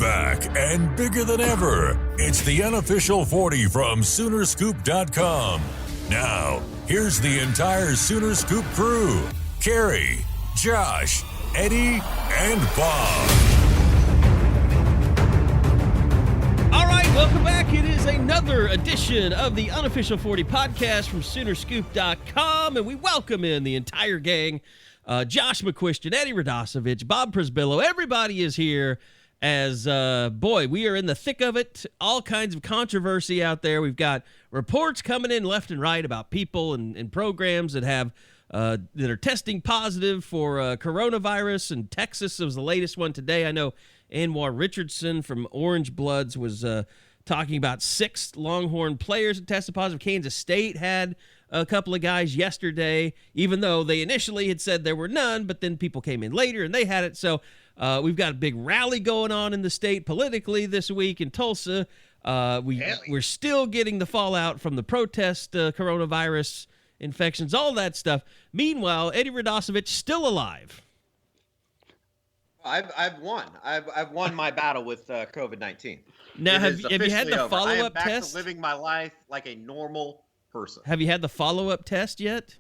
back and bigger than ever. It's the Unofficial 40 from Soonerscoop.com. Now, here's the entire Sooner Scoop crew. Carrie, Josh, Eddie, and Bob. All right, welcome back. It is another edition of the Unofficial 40 podcast from Soonerscoop.com, and we welcome in the entire gang. Josh McQuistion, Eddie Radosevich, Bob Prisbillo. Everybody is here as, we are in the thick of it. All kinds of controversy out there. We've got reports coming in left and right about people and programs that have that are testing positive for coronavirus. And Texas was the latest one today. I know Anwar Richardson from Orange Bloods was talking about 6 Longhorn players that tested positive. Kansas State had a couple of guys yesterday, even though they initially had said there were none, but then people came in later and they had it. So we've got a big rally going on in the state politically this week in Tulsa. We're still getting the fallout from the protest coronavirus infections, all that stuff. Meanwhile, Eddie Radosevich still alive. I've won. I've won my battle with COVID-19. Now, have you had the follow-up test? I am back to living my life like a normal person. Have you had the follow-up test yet?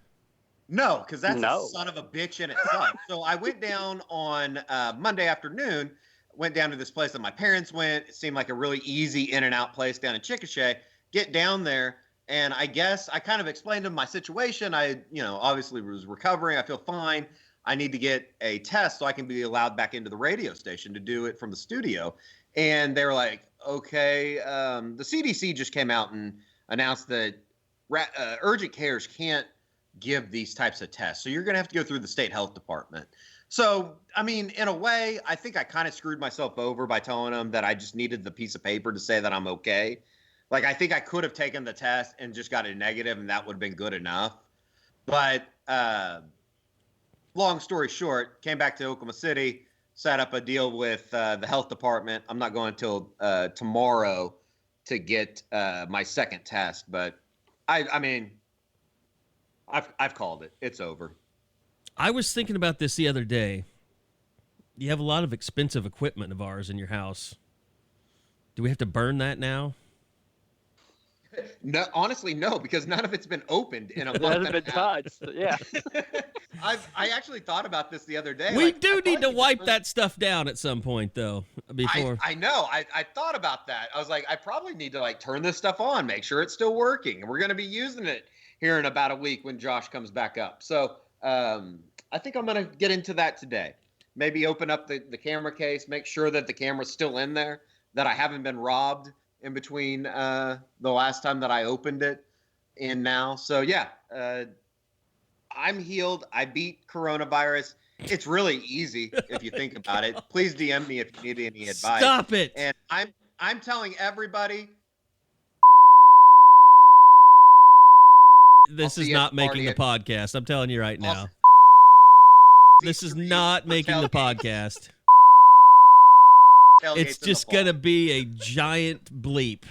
No, because that's a son of a bitch in itself. So I went down on Monday afternoon, went down to this place that my parents went. It seemed like a really easy in and out place down in Chickasha. Get down there, and I guess I kind of explained to them my situation. I, obviously was recovering. I feel fine. I need to get a test so I can be allowed back into the radio station to do it from the studio. And they were like, okay. The CDC just came out and announced that urgent cares can't give these types of tests. So you're going to have to go through the state health department. So, I mean, in a way, I think I kind of screwed myself over by telling them that I just needed the piece of paper to say that I'm okay. Like, I think I could have taken the test and just got a negative, and that would have been good enough. But long story short, came back to Oklahoma City, set up a deal with the health department. I'm not going until tomorrow to get my second test, but I mean, I've called it. It's over. I was thinking about this the other day. You have a lot of expensive equipment of ours in your house. Do we have to burn that now? No, honestly, no, because none of it's been opened in a month. It hasn't been touched. Yeah. I actually thought about this the other day. We do need to wipe that stuff down at some point, though. Before I know. I thought about that. I was like, I probably need to turn this stuff on, make sure it's still working. And we're going to be using it here in about a week when Josh comes back up. So I think I'm going to get into that today. Maybe open up the camera case, make sure that the camera's still in there, that I haven't been robbed in between the last time that I opened it and now. So, yeah, I'm healed. I beat coronavirus. It's really easy if you think about it. Please DM me if you need any advice. Stop it. And I'm telling everybody. This is not making the podcast. I'm telling you right now. This is not making the podcast. It's just going to be a giant bleep.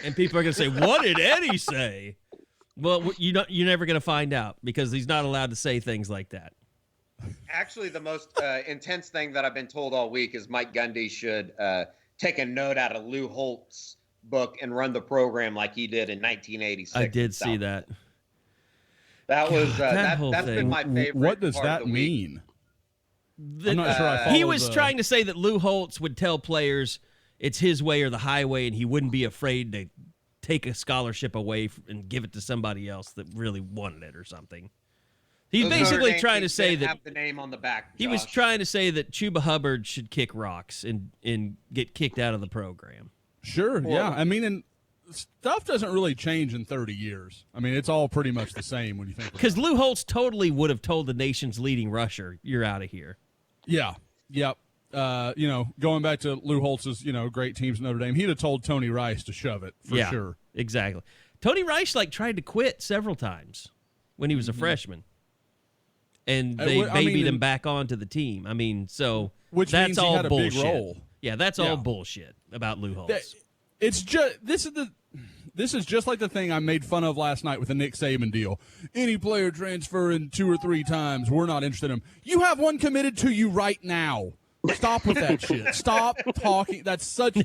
And people are going to say, what did Eddie say? Well, you're never going to find out because he's not allowed to say things like that. Actually, the most intense thing that I've been told all week is Mike Gundy should take a note out of Lou Holt's book and run the program like he did in 1986. I did see that. That was that's thing. been my favorite. What does part that of the week. mean? I'm not sure I followed he was trying to say that Lou Holtz would tell players it's his way or the highway, and he wouldn't be afraid to take a scholarship away and give it to somebody else that really wanted it or something. He's basically trying to say that have the name on the back. He was trying to say that Chuba Hubbard should kick rocks and get kicked out of the program. Sure, yeah. I mean, and stuff doesn't really change in 30 years. I mean, it's all pretty much the same when you think about it. Because Lou Holtz totally would have told the nation's leading rusher, you're out of here. Yeah, yep. Going back to Lou Holtz's, great teams in Notre Dame, he'd have told Tony Rice to shove it for sure. Exactly. Tony Rice tried to quit several times when he was a freshman, and they babied him back onto the team. I mean, so which that's means all he had bullshit. A big role. Yeah, that's all bullshit about Lou Holtz. It's just this is just like the thing I made fun of last night with the Nick Saban deal. Any player transferring 2 or 3 times, we're not interested in him. You have one committed to you right now. Stop with that shit. Stop talking. That's such.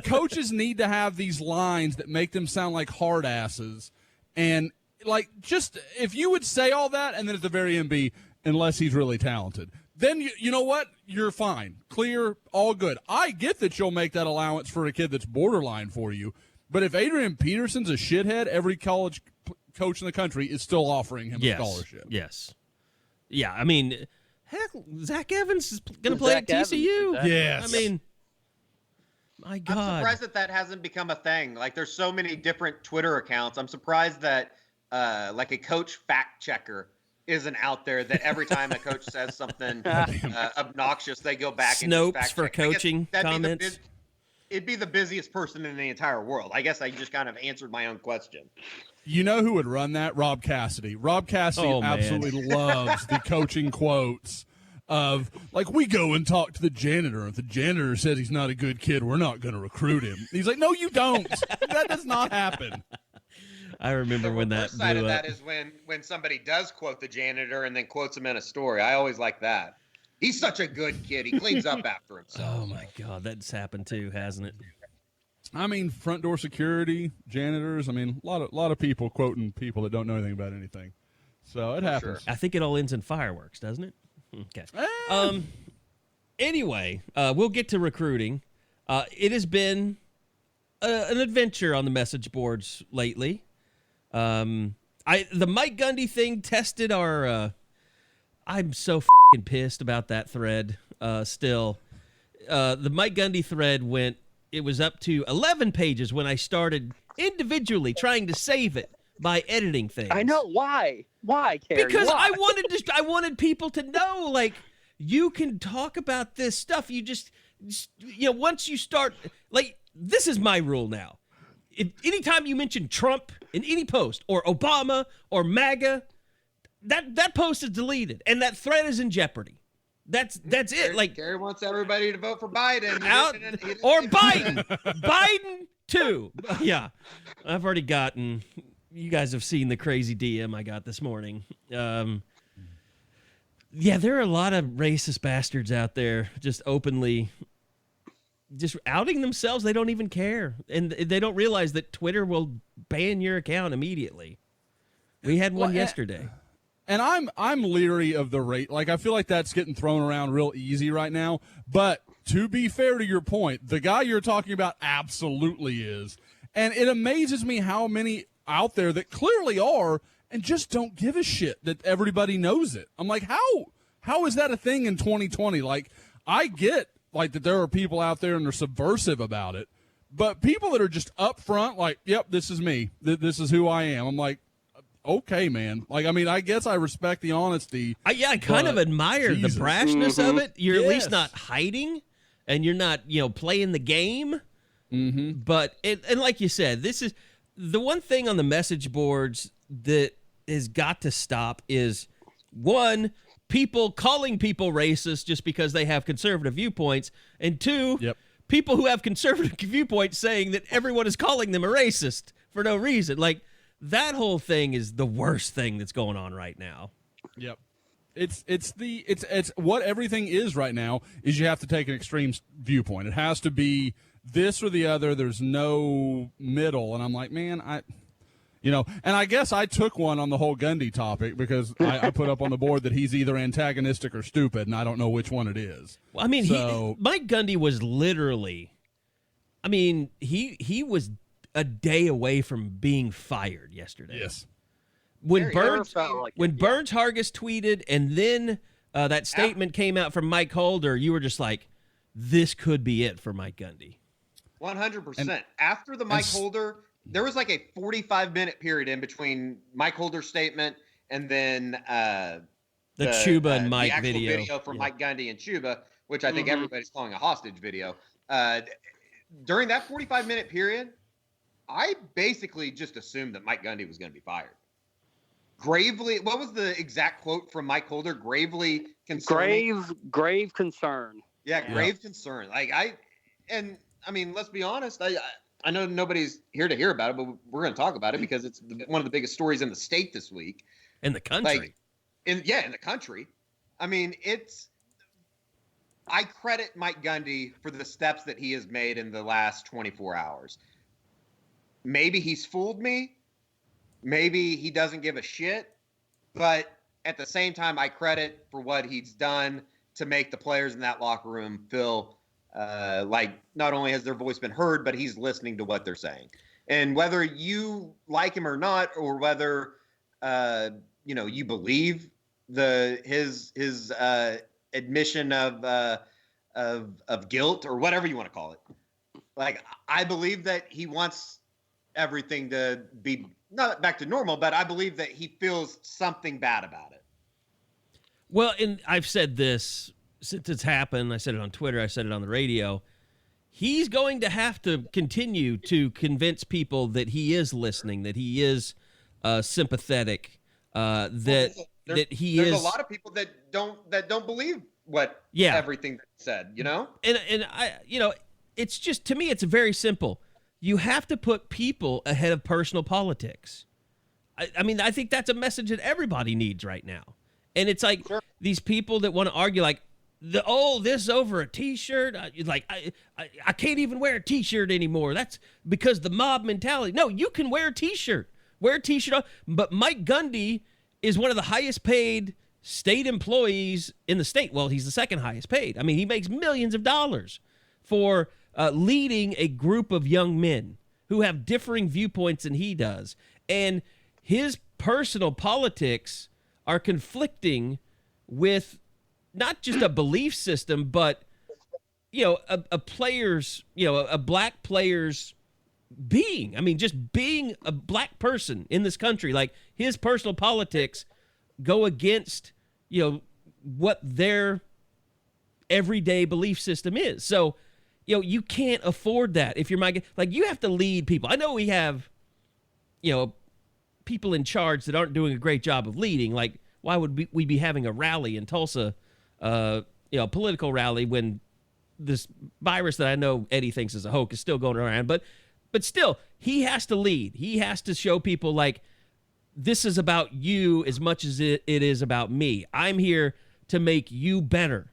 Coaches need to have these lines that make them sound like hard asses. And, like, just if you would say all that and then at the very end be, unless he's really talented, then you know what? You're fine. Clear, all good. I get that you'll make that allowance for a kid that's borderline for you. But if Adrian Peterson's a shithead, every college coach in the country is still offering him a scholarship. Yes. Yeah, I mean, heck, Zach Evans is going to play at TCU. Exactly. Yes. I mean, my God. I'm surprised that hasn't become a thing. Like, there's so many different Twitter accounts. I'm surprised that, like, a coach fact checker isn't out there, that every time a coach says something obnoxious, they go back and Snopes fact for check. comments. It'd be the busiest person in the entire world. I guess I just kind of answered my own question. You know who would run that? Rob Cassidy. Rob Cassidy absolutely loves the coaching quotes of, like, we go and talk to the janitor. If the janitor says he's not a good kid, we're not going to recruit him. He's like, no, you don't. That does not happen. I remember when that blew up. The side of that is when somebody does quote the janitor and then quotes him in a story. I always like that. He's such a good kid. He cleans up after himself. Oh, my God. That's happened, too, hasn't it? I mean, front door security, janitors. I mean, a lot of people quoting people that don't know anything about anything. So it happens. Sure. I think it all ends in fireworks, doesn't it? Okay. Anyway, we'll get to recruiting. It has been an adventure on the message boards lately. The Mike Gundy thing tested our. I'm so f***ing pissed about that thread. Still, the Mike Gundy thread went. It was up to 11 pages when I started individually trying to save it by editing things. I know why. Why, Carrie? Because why? I wanted people to know, like, you can talk about this stuff. You just once you start, like, this is my rule now. Anytime you mention Trump in any post or Obama or MAGA, that post is deleted and that thread is in jeopardy. That's it. Like, Gary wants everybody to vote for Biden. Or Biden. Biden too. Yeah. I've already gotten, you guys have seen the crazy DM I got this morning. Yeah, there are a lot of racist bastards out there just openly just outing themselves. They don't even care. And they don't realize that Twitter will ban your account immediately. We had one yesterday. And I'm leery of the rate. Like, I feel like that's getting thrown around real easy right now. But to be fair to your point, the guy you're talking about absolutely is. And it amazes me how many out there that clearly are and just don't give a shit that everybody knows it. I'm like, how is that a thing in 2020? Like, I get, like, that there are people out there and they're subversive about it. But people that are just upfront, like, yep, this is me. This is who I am. I'm like, okay, man. Like, I mean, I guess I respect the honesty. I kind of admire the brashness of it. You're at least not hiding, and you're not, playing the game. Mm-hmm. But and like you said, this is the one thing on the message boards that has got to stop is, one, people calling people racist just because they have conservative viewpoints, and two, people who have conservative viewpoints saying that everyone is calling them a racist for no reason. Like, that whole thing is the worst thing that's going on right now. Yep. It's what everything is right now is you have to take an extreme viewpoint. It has to be this or the other. There's no middle. And I'm like, man, and I guess I took one on the whole Gundy topic because I put up on the board that he's either antagonistic or stupid, and I don't know which one it is. Well, I mean, Mike Gundy was literally, he was a day away from being fired yesterday. Yes. When Burns Hargis tweeted and then that statement came out from Mike Holder, you were just like, this could be it for Mike Gundy. 100%. After the Mike Holder, there was like a 45-minute period in between Mike Holder's statement and then the Chuba and Mike the video from Mike Gundy and Chuba, which I think everybody's calling a hostage video. During that 45-minute period, I basically just assumed that Mike Gundy was going to be fired. Gravely, what was the exact quote from Mike Holder? Gravely concerned. Grave concern. Yeah, grave concern. Like, let's be honest. I know nobody's here to hear about it, but we're going to talk about it because it's one of the biggest stories in the state this week. In the country. In the country. I mean, I credit Mike Gundy for the steps that he has made in the last 24 hours. Maybe he's fooled me. Maybe he doesn't give a shit. But at the same time, I credit for what he's done to make the players in that locker room feel like not only has their voice been heard, but he's listening to what they're saying. And whether you like him or not, or whether you believe his admission of guilt or whatever you want to call it, like I believe that he wants everything to be not back to normal, but I believe that he feels something bad about it. Well, and I've said this since it's happened. I said it on Twitter. I said it on the radio. He's going to have to continue to convince people that he is listening, that he is sympathetic, that he is. There's a lot of people that don't believe everything that he said. And I it's just, to me, it's very simple. You have to put people ahead of personal politics. I mean, I think that's a message that everybody needs right now. And it's like these people that want to argue like, this over a T-shirt. I can't even wear a T-shirt anymore. That's because the mob mentality. No, you can wear a T-shirt. Wear a T-shirt. But Mike Gundy is one of the highest paid state employees in the state. Well, he's the second highest paid. I mean, he makes millions of dollars for leading a group of young men who have differing viewpoints than he does. And his personal politics are conflicting with not just a belief system, but, a player's, a black player's being. I mean, just being a black person in this country, like his personal politics go against, what their everyday belief system is. So, you can't afford that if you're you have to lead people. I know we have, people in charge that aren't doing a great job of leading. Like, why would we be having a rally in Tulsa, political rally, when this virus that I know Eddie thinks is a hoax is still going around? But still, he has to lead. He has to show people like, this is about you as much as it is about me. I'm here to make you better.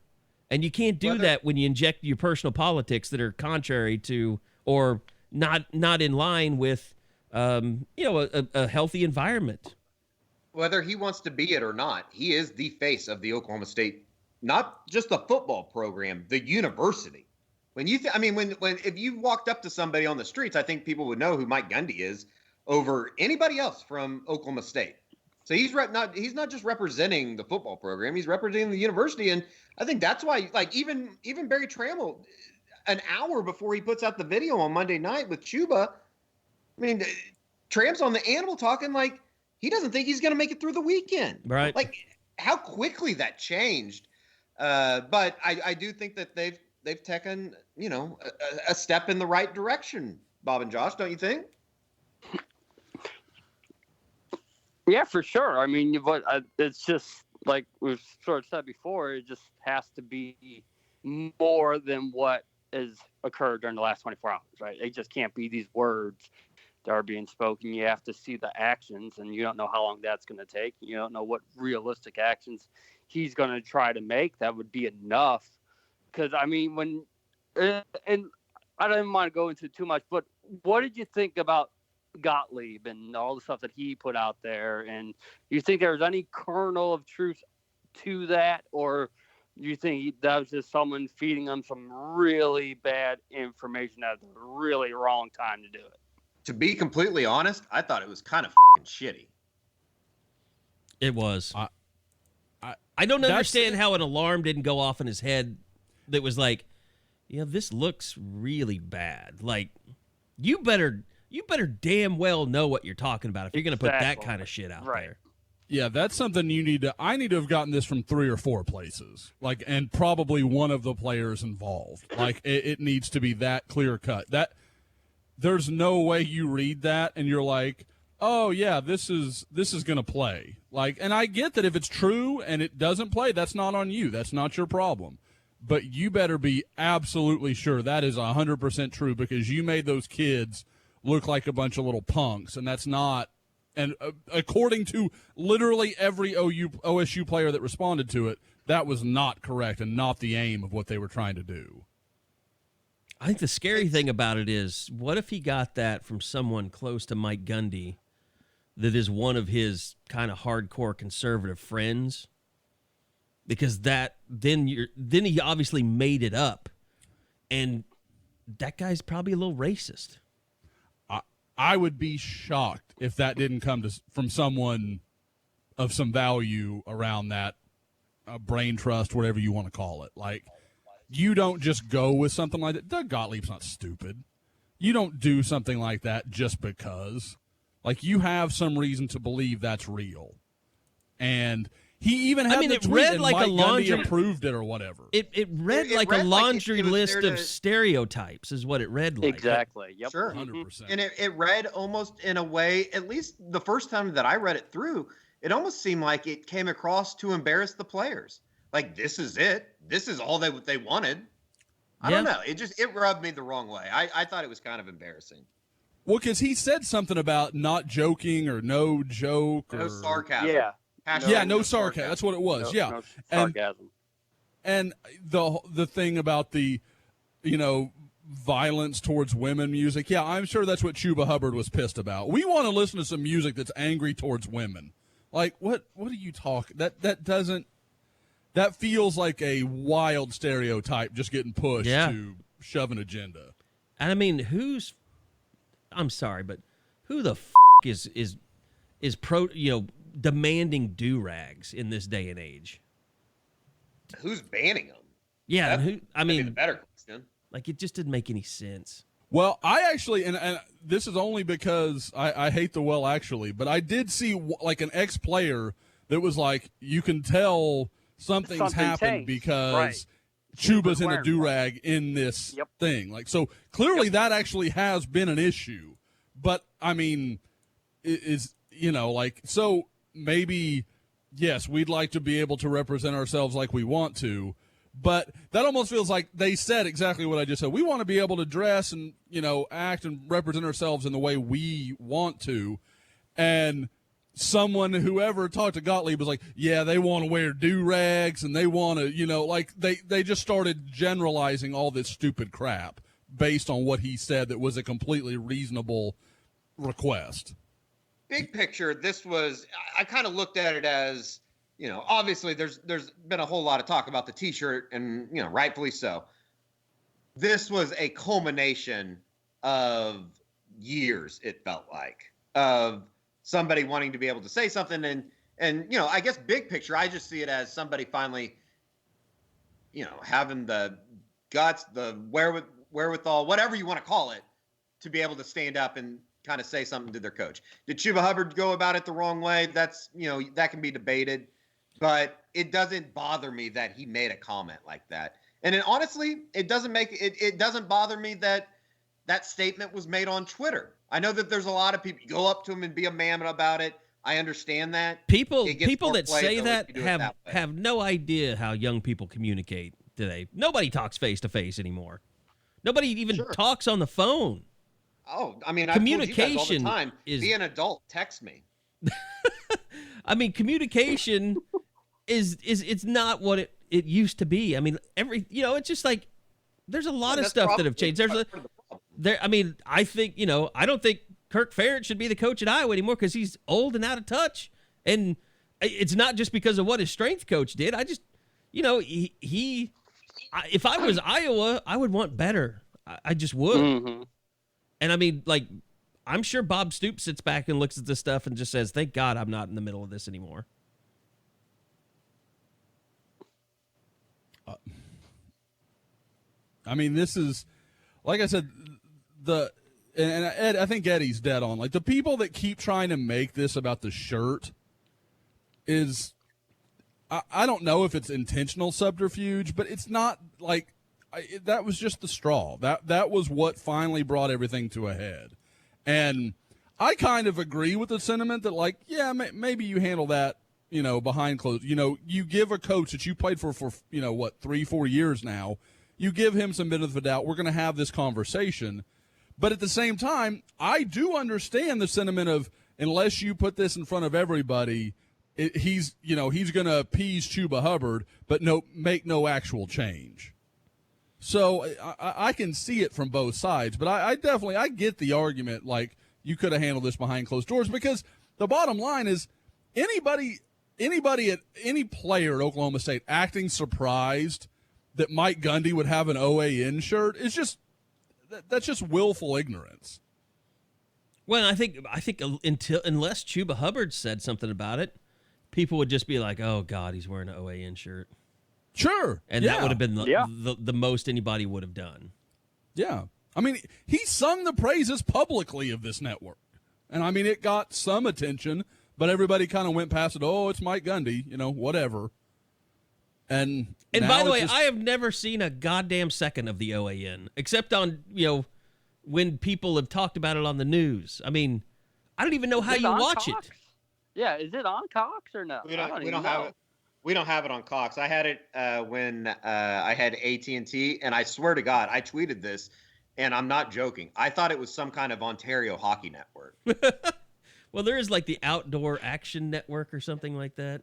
And you can't do that when you inject your personal politics that are contrary to or not in line with, a healthy environment. Whether he wants to be it or not, he is the face of the Oklahoma State, not just the football program, the university. When you, if you walked up to somebody on the streets, I think people would know who Mike Gundy is over anybody else from Oklahoma State. So he's not just representing the football program; he's representing the university, and I think that's why, like, even Barry Trammell, an hour before he puts out the video on Monday night with Chuba, I mean, Tram's on the animal talking like he doesn't think he's going to make it through the weekend. Right? Like how quickly that changed. But I do think that they've taken a step in the right direction, Bob and Josh. Don't you think? Yeah, for sure. I mean, but it's just like we've sort of said before, it just has to be more than what has occurred during the last 24 hours, right? It just can't be these words that are being spoken. You have to see the actions, and you don't know how long that's going to take. You don't know what realistic actions he's going to try to make. That would be enough. Because, I mean, and I don't want to go into too much, but what did you think about Gottlieb and all the stuff that he put out there? And do you think there was any kernel of truth to that, or do you think that was just someone feeding them some really bad information at the really wrong time to do it? To be completely honest, I thought it was kind of shitty. It was. I don't understand how an alarm didn't go off in his head that was like, this looks really bad. Like, you better damn well know what you're talking about if you're going to put that kind of shit out there. Yeah, that's something I need to have gotten this from 3 or 4 places, like, and probably one of the players involved. Like, it needs to be that clear cut. That there's no way you read that and you're like, oh yeah, this is going to play. Like, and I get that if it's true and it doesn't play, that's not on you. That's not your problem. But you better be absolutely sure that is 100% true, because you made those kids look like a bunch of little punks, and that's not. And according to literally every OSU player that responded to it, that was not correct and not the aim of what they were trying to do. I think the scary thing about it is, what if he got that from someone close to Mike Gundy that is one of his kind of hardcore conservative friends? Because then he obviously made it up, and that guy's probably a little racist. I would be shocked if that didn't come from someone of some value around that brain trust, whatever you want to call it. Like, you don't just go with something like that. Doug Gottlieb's not stupid. You don't do something like that just because. Like, you have some reason to believe that's real. And he even had the it tweet, read and like Mike a laundry Gundy approved it or whatever. It read like a laundry list of stereotypes is what it read like. Exactly. Yep. Sure. 100%. And it read almost in a way, at least the first time that I read it through, it almost seemed like it came across to embarrass the players. Like, this is it. This is all they wanted. I don't know. It rubbed me the wrong way. I thought it was kind of embarrassing. Well, because he said something about not joking or no joke. No sarcasm. Yeah. No sarcasm. That's what it was. No sarcasm. And the thing about the, violence towards women music. Yeah, I'm sure that's what Chuba Hubbard was pissed about. We want to listen to some music that's angry towards women. Like, what are you talking? That feels like a wild stereotype just getting pushed to shove an agenda. And I mean, I'm sorry, but who the is demanding do-rags in this day and age? Who's banning them? Yeah, the better question. Like, it just didn't make any sense. Well, I actually, and this is only because I hate the well actually, but I did see like an ex-player that was like, you can tell something's happened because Chuba's in a do-rag in this thing. Like, so clearly that actually has been an issue. But, I mean, so maybe, yes, we'd like to be able to represent ourselves like we want to, but that almost feels like they said exactly what I just said. We want to be able to dress and, act and represent ourselves in the way we want to. And whoever talked to Gottlieb was like, yeah, they want to wear do-rags and they want to, they just started generalizing all this stupid crap based on what he said that was a completely reasonable request. Big picture, I kind of looked at it as, obviously there's been a whole lot of talk about the T-shirt and, rightfully so. This was a culmination of years, it felt like, of somebody wanting to be able to say something. And I guess big picture, I just see it as somebody finally, having the guts, the wherewithal, whatever you want to call it, to be able to stand up and kind of say something to their coach. Did Chuba Hubbard go about it the wrong way? That's, that can be debated, but it doesn't bother me that he made a comment like that. And then honestly, it doesn't bother me that that statement was made on Twitter. I know that there's a lot of people go up to him and be a man about it. I understand that. People that say that have no idea how young people communicate today. Nobody talks face to face anymore. Nobody even talks on the phone. Oh, I mean, communication all the time. Be an adult. Text me. I mean, communication it's not what it used to be. I mean, it's just like there's a lot of stuff that have changed. I think I don't think Kirk Ferentz should be the coach at Iowa anymore because he's old and out of touch. And it's not just because of what his strength coach did. I just, if I was Iowa, I would want better. I just would. Mm-hmm. And I mean, like, I'm sure Bob Stoops sits back and looks at this stuff and just says, thank God I'm not in the middle of this anymore. I mean, this is, like I said, and Ed, I think Eddie's dead on. Like, the people that keep trying to make this about the shirt is, I don't know if it's intentional subterfuge, but it's not like, that was just the straw. That was what finally brought everything to a head. And I kind of agree with the sentiment that, like, yeah, maybe you handle that, behind closed. You give a coach that you played for 3-4 years now, you give him some benefit of the doubt. We're going to have this conversation. But at the same time, I do understand the sentiment of, unless you put this in front of everybody, he's going to appease Chuba Hubbard, but make no actual change. So I can see it from both sides, but I definitely get the argument, like, you could have handled this behind closed doors, because the bottom line is anybody at any player at Oklahoma State acting surprised that Mike Gundy would have an OAN shirt is that's just willful ignorance. Well, I think unless Chuba Hubbard said something about it, people would just be like, "Oh God, he's wearing an OAN shirt." Sure, and that would have been the most anybody would have done. Yeah, I mean, he sung the praises publicly of this network, and I mean, it got some attention, but everybody kind of went past it. Oh, it's Mike Gundy, whatever. And by the way, I have never seen a goddamn second of the OAN, except on when people have talked about it on the news. I mean, I don't even know how you watch it. Yeah, is it on Cox or no? We don't have it. We don't have it on Cox. I had it when I had AT&T, and I swear to God, I tweeted this, and I'm not joking. I thought it was some kind of Ontario hockey network. Well, there is like the Outdoor Action Network or something like that.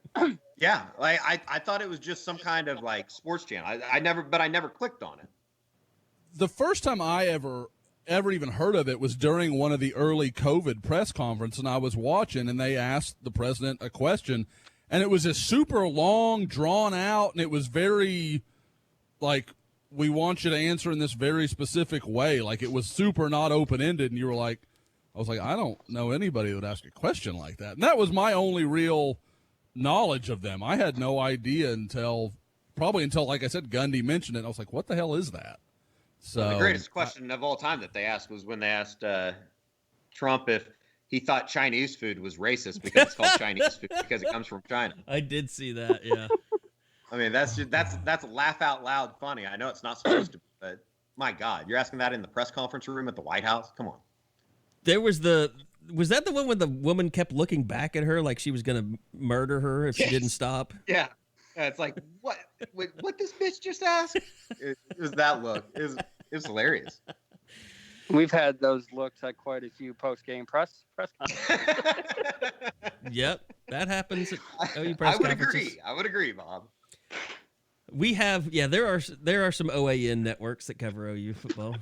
Yeah, I thought it was just some kind of like sports channel. I never clicked on it. The first time I ever even heard of it was during one of the early COVID press conferences, and I was watching, and they asked the president a question, and it was a super long, drawn out, and it was very like, we want you to answer in this very specific way. Like, it was super not open-ended, and you were like, I was like, I don't know anybody that would ask a question like that. And that was my only real knowledge of them. I had no idea until, like I said, Gundy mentioned it. I was like, what the hell is that? So the greatest question of all time that they asked was when they asked Trump if he thought Chinese food was racist because it's called Chinese food because it comes from China. I did see that, yeah. I mean, that's laugh out loud funny. I know it's not supposed to be, but my God, you're asking that in the press conference room at the White House? Come on. There was that the one where the woman kept looking back at her like she was going to murder her if she didn't stop? Yeah. It's like, what this bitch just asked? It was that look. It was hilarious. We've had those looks at quite a few post-game press conferences. Yep, that happens at OU press conferences. I would agree, Bob. We have, there are some OAN networks that cover OU football.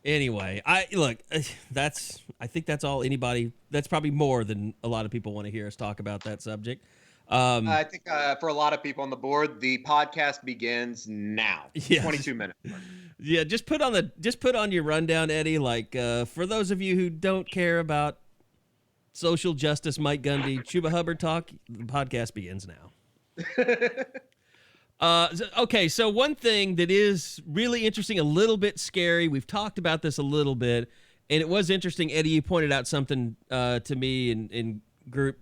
Anyway, I think that's all anybody. That's probably more than a lot of people want to hear us talk about that subject. I think for a lot of people on the board, the podcast begins now. Yeah. 22 minutes. Yeah, just put on your rundown, Eddie. Like for those of you who don't care about social justice, Mike Gundy, Chuba Hubbard talk, the podcast begins now. Okay, so one thing that is really interesting, a little bit scary, we've talked about this a little bit, and it was interesting, Eddie, you pointed out something to me in group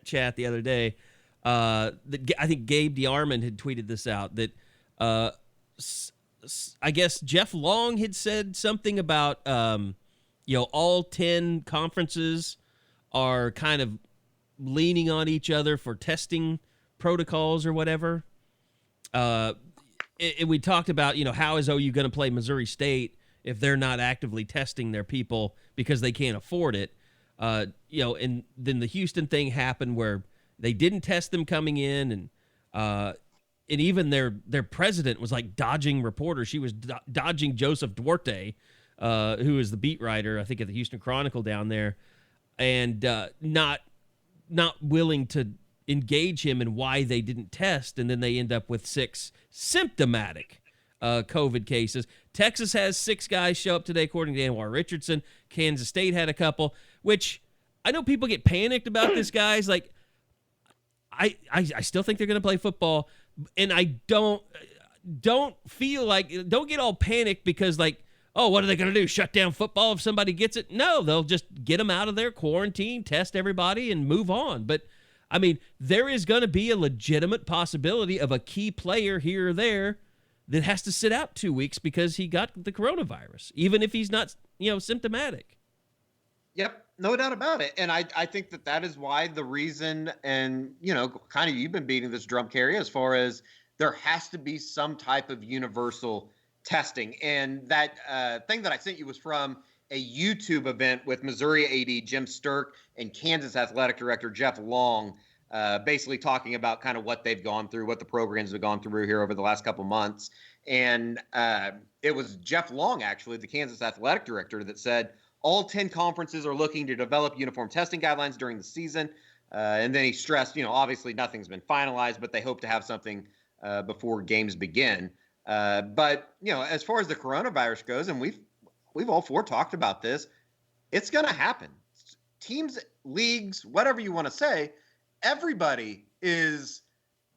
chat the other day. That I think Gabe DeArmond had tweeted this out, that I guess Jeff Long had said something about, all 10 conferences are kind of leaning on each other for testing protocols or whatever. We talked about, how is OU going to play Missouri State if they're not actively testing their people because they can't afford it? And then the Houston thing happened where they didn't test them coming in, and even their president was like dodging reporters. She was dodging Joseph Duarte, who is the beat writer, I think, at the Houston Chronicle down there, and not willing to engage him in why they didn't test, and then they end up with 6 symptomatic COVID cases. Texas has 6 guys show up today, according to Anwar Richardson. Kansas State had a couple, which I know people get panicked about this, guys. Like, I still think they're going to play football, and I don't feel like, don't get all panicked because, like, oh, what are they going to do, shut down football if somebody gets it? No, they'll just get them out of their quarantine, test everybody, and move on. But I mean, there is going to be a legitimate possibility of a key player here or there that has to sit out 2 weeks because he got the coronavirus, even if he's not, symptomatic. Yep, no doubt about it. And I think that is why the reason, and, kind of you've been beating this drum, Carrie, as far as there has to be some type of universal testing. And that thing that I sent you was from a YouTube event with Missouri AD Jim Sturk and Kansas Athletic Director Jeff Long, basically talking about kind of what they've gone through, what the programs have gone through here over the last couple months. And it was Jeff Long, actually, the Kansas Athletic Director, that said all 10 conferences are looking to develop uniform testing guidelines during the season. And then he stressed, obviously nothing's been finalized, but they hope to have something before games begin. But, as far as the coronavirus goes, and we've all four talked about this, it's going to happen. Teams, leagues, whatever you want to say, everybody is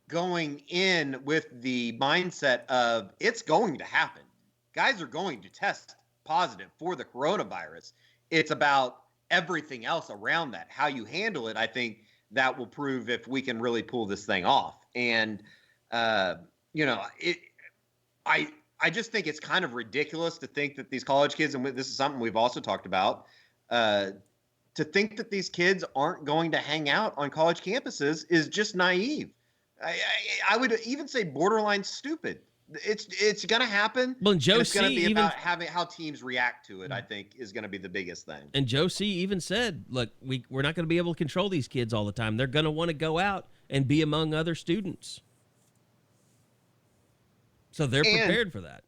going in with the mindset of it's going to happen. Guys are going to test positive for the coronavirus. It's about everything else around that. How you handle it, I think that will prove if we can really pull this thing off. And, I just think it's kind of ridiculous to think that these college kids, and this is something we've also talked about, to think that these kids aren't going to hang out on college campuses is just naive. I would even say borderline stupid. It's going to happen. Well, and it's going to be about how teams react to it, I think, is going to be the biggest thing. And Joe C. even said, look, we're not going to be able to control these kids all the time. They're going to want to go out and be among other students. So they're prepared for that.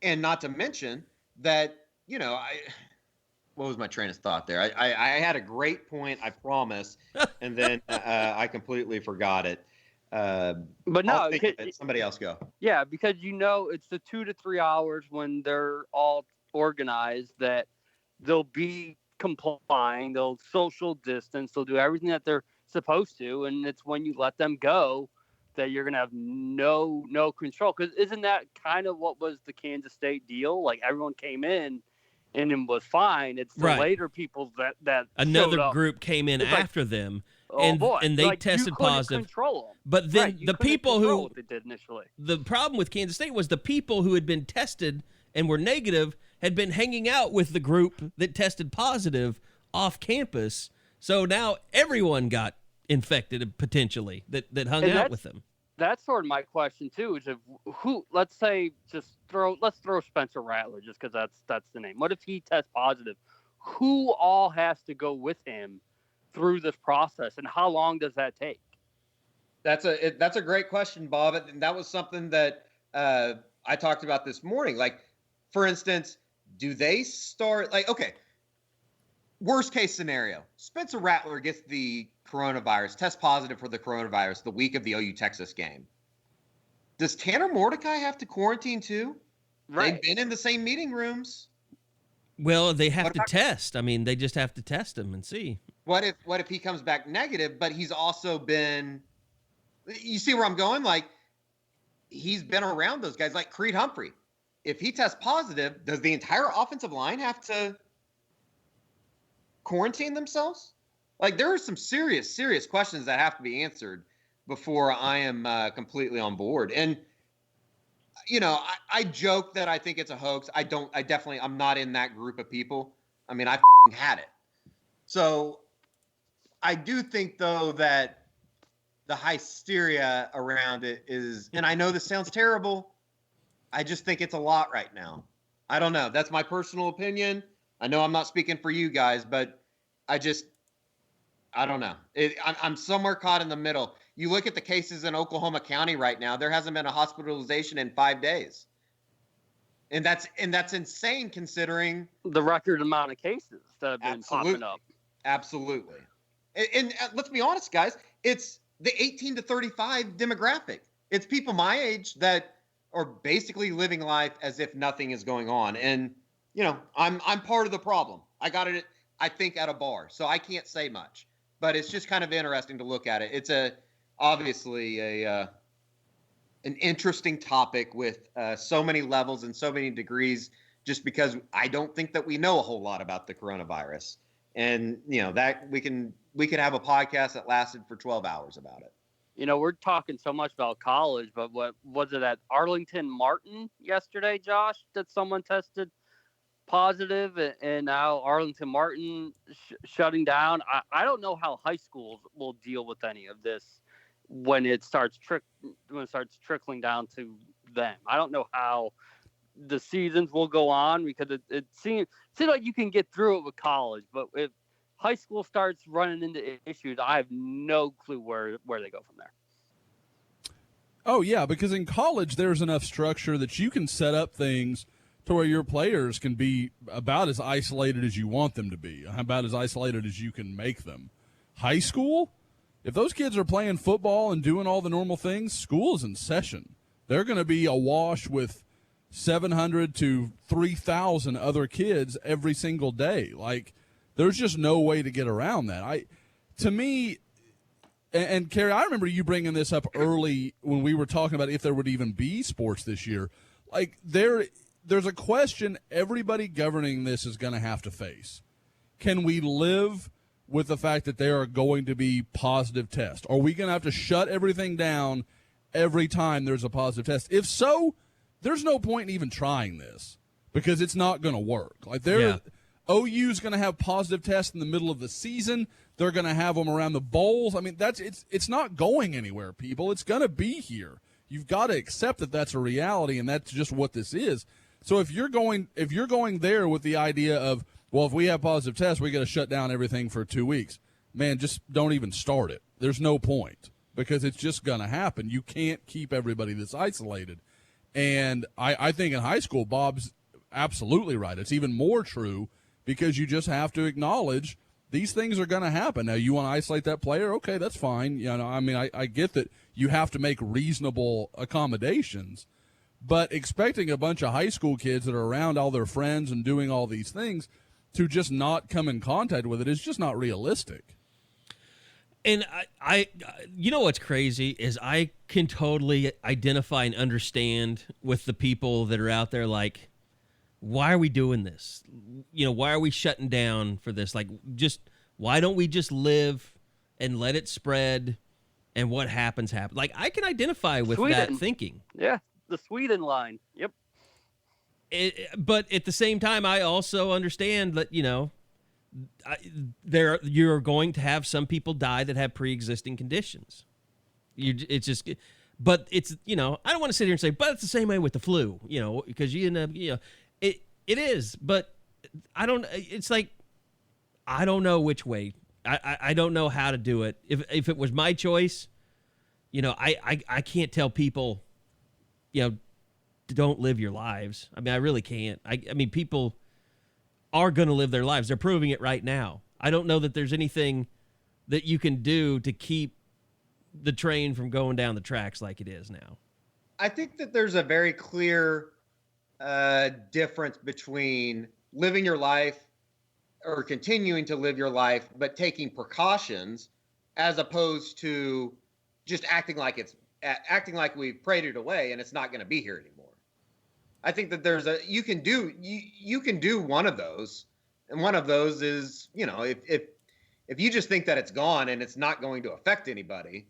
And not to mention that, what was my train of thought there? I had a great point, I promise, and then I completely forgot it. But no, somebody else go. Yeah, because it's the 2 to 3 hours when they're all organized that they'll be complying, they'll social distance, they'll do everything that they're supposed to, and it's when you let them go that you're gonna have no control. Because isn't that kind of what was the Kansas State deal? Like everyone came in and it was fine. It's the later people that another group came in after them. And they tested positive. Control them. But then the people who what they did initially. The problem with Kansas State was the people who had been tested and were negative had been hanging out with the group that tested positive off campus. So now everyone got infected potentially that hung out with them. That's sort of my question too. Is if let's throw Spencer Rattler just because that's the name. What if he tests positive? Who all has to go with him through this process, and how long does that take? That's a great question, Bob. And that was something that I talked about this morning. Like, for instance, do they start okay? Worst case scenario, Spencer Rattler gets the coronavirus, test positive for the coronavirus the week of the OU Texas game. Does Tanner Mordecai have to quarantine too? Right. They've been in the same meeting rooms. Well, they have to test. I mean, they just have to test him and see. What if he comes back negative, but he's also been – you see where I'm going? Like, he's been around those guys like Creed Humphrey. If he tests positive, does the entire offensive line have to quarantine themselves? Like, there are some serious questions that have to be answered before I am completely on board. And, I joke that I think it's a hoax. I'm not in that group of people. I mean, I had it. So I do think, though, that the hysteria around it is, and I know this sounds terrible, I just think it's a lot right now. I don't know. That's my personal opinion. I know I'm not speaking for you guys, but I don't know. I'm somewhere caught in the middle. You look at the cases in Oklahoma County right now, there hasn't been a hospitalization in 5 days. And that's insane considering the record amount of cases that have been popping up. Absolutely. And let's be honest, guys, it's the 18 to 35 demographic. It's people my age that are basically living life as if nothing is going on. And, I'm part of the problem. I got it, I think, at a bar, so I can't say much. But it's just kind of interesting to look at it. It's obviously an interesting topic with so many levels and so many degrees, just because I don't think that we know a whole lot about the coronavirus. And, that we could have a podcast that lasted for 12 hours about it. We're talking so much about college, but what was it at Arlington Martin yesterday, Josh, that someone tested positive, and now Arlington Martin shutting down? I don't know how high schools will deal with any of this when it starts trickling down to them. I don't know how the seasons will go on, because it seems like you can get through it with college, but if high school starts running into issues, I have no clue where they go from there. Oh, yeah, because in college there's enough structure that you can set up things to where your players can be about as isolated as you want them to be, about as isolated as you can make them. High school, if those kids are playing football and doing all the normal things, school is in session. They're going to be awash with 700 to 3,000 other kids every single day. Like, there's just no way to get around that. To me, and Carrie, I remember you bringing this up early when we were talking about if there would even be sports this year. Like, there's a question everybody governing this is going to have to face. Can we live with the fact that there are going to be positive tests? Are we going to have to shut everything down every time there's a positive test? If so, there's no point in even trying this, because it's not going to work. Like, OU's going to have positive tests in the middle of the season. They're going to have them around the bowls. I mean, it's not going anywhere, people. It's going to be here. You've got to accept that that's a reality, and that's just what this is. So if you're going there with the idea of, well, if we have positive tests, we got to shut down everything for 2 weeks, man, just don't even start it. There's no point, because it's just going to happen. You can't keep everybody this isolated. And I think in high school, Bob's absolutely right. It's even more true, because you just have to acknowledge these things are going to happen. Now, you want to isolate that player? Okay, that's fine. You know, I mean, I get that you have to make reasonable accommodations, but expecting a bunch of high school kids that are around all their friends and doing all these things to just not come in contact with it is just not realistic. And I you know what's crazy is I can totally identify and understand with the people that are out there like, why are we doing this? You know, why are we shutting down for this? Like, just why don't we just live and let it spread, and what happens happens? Like, I can identify with that thinking. Yeah, the Sweden line. Yep. But at the same time, I also understand that, you know, you're going to have some people die that have pre-existing conditions. But it's, you know, I don't want to sit here and say, but it's the same way with the flu, you know, because it is, but it's like, I don't know which way. I don't know how to do it. If it was my choice, you know, I can't tell people, you know, don't live your lives. I mean, I really can't. I mean, people are going to live their lives. They're proving it right now. I don't know that there's anything that you can do to keep the train from going down the tracks like it is now. I think that there's a very clear difference between living your life or continuing to live your life, but taking precautions, as opposed to just acting like we've prayed it away and it's not going to be here anymore. I think that you can do one of those, and one of those is, you know, if you just think that it's gone and it's not going to affect anybody,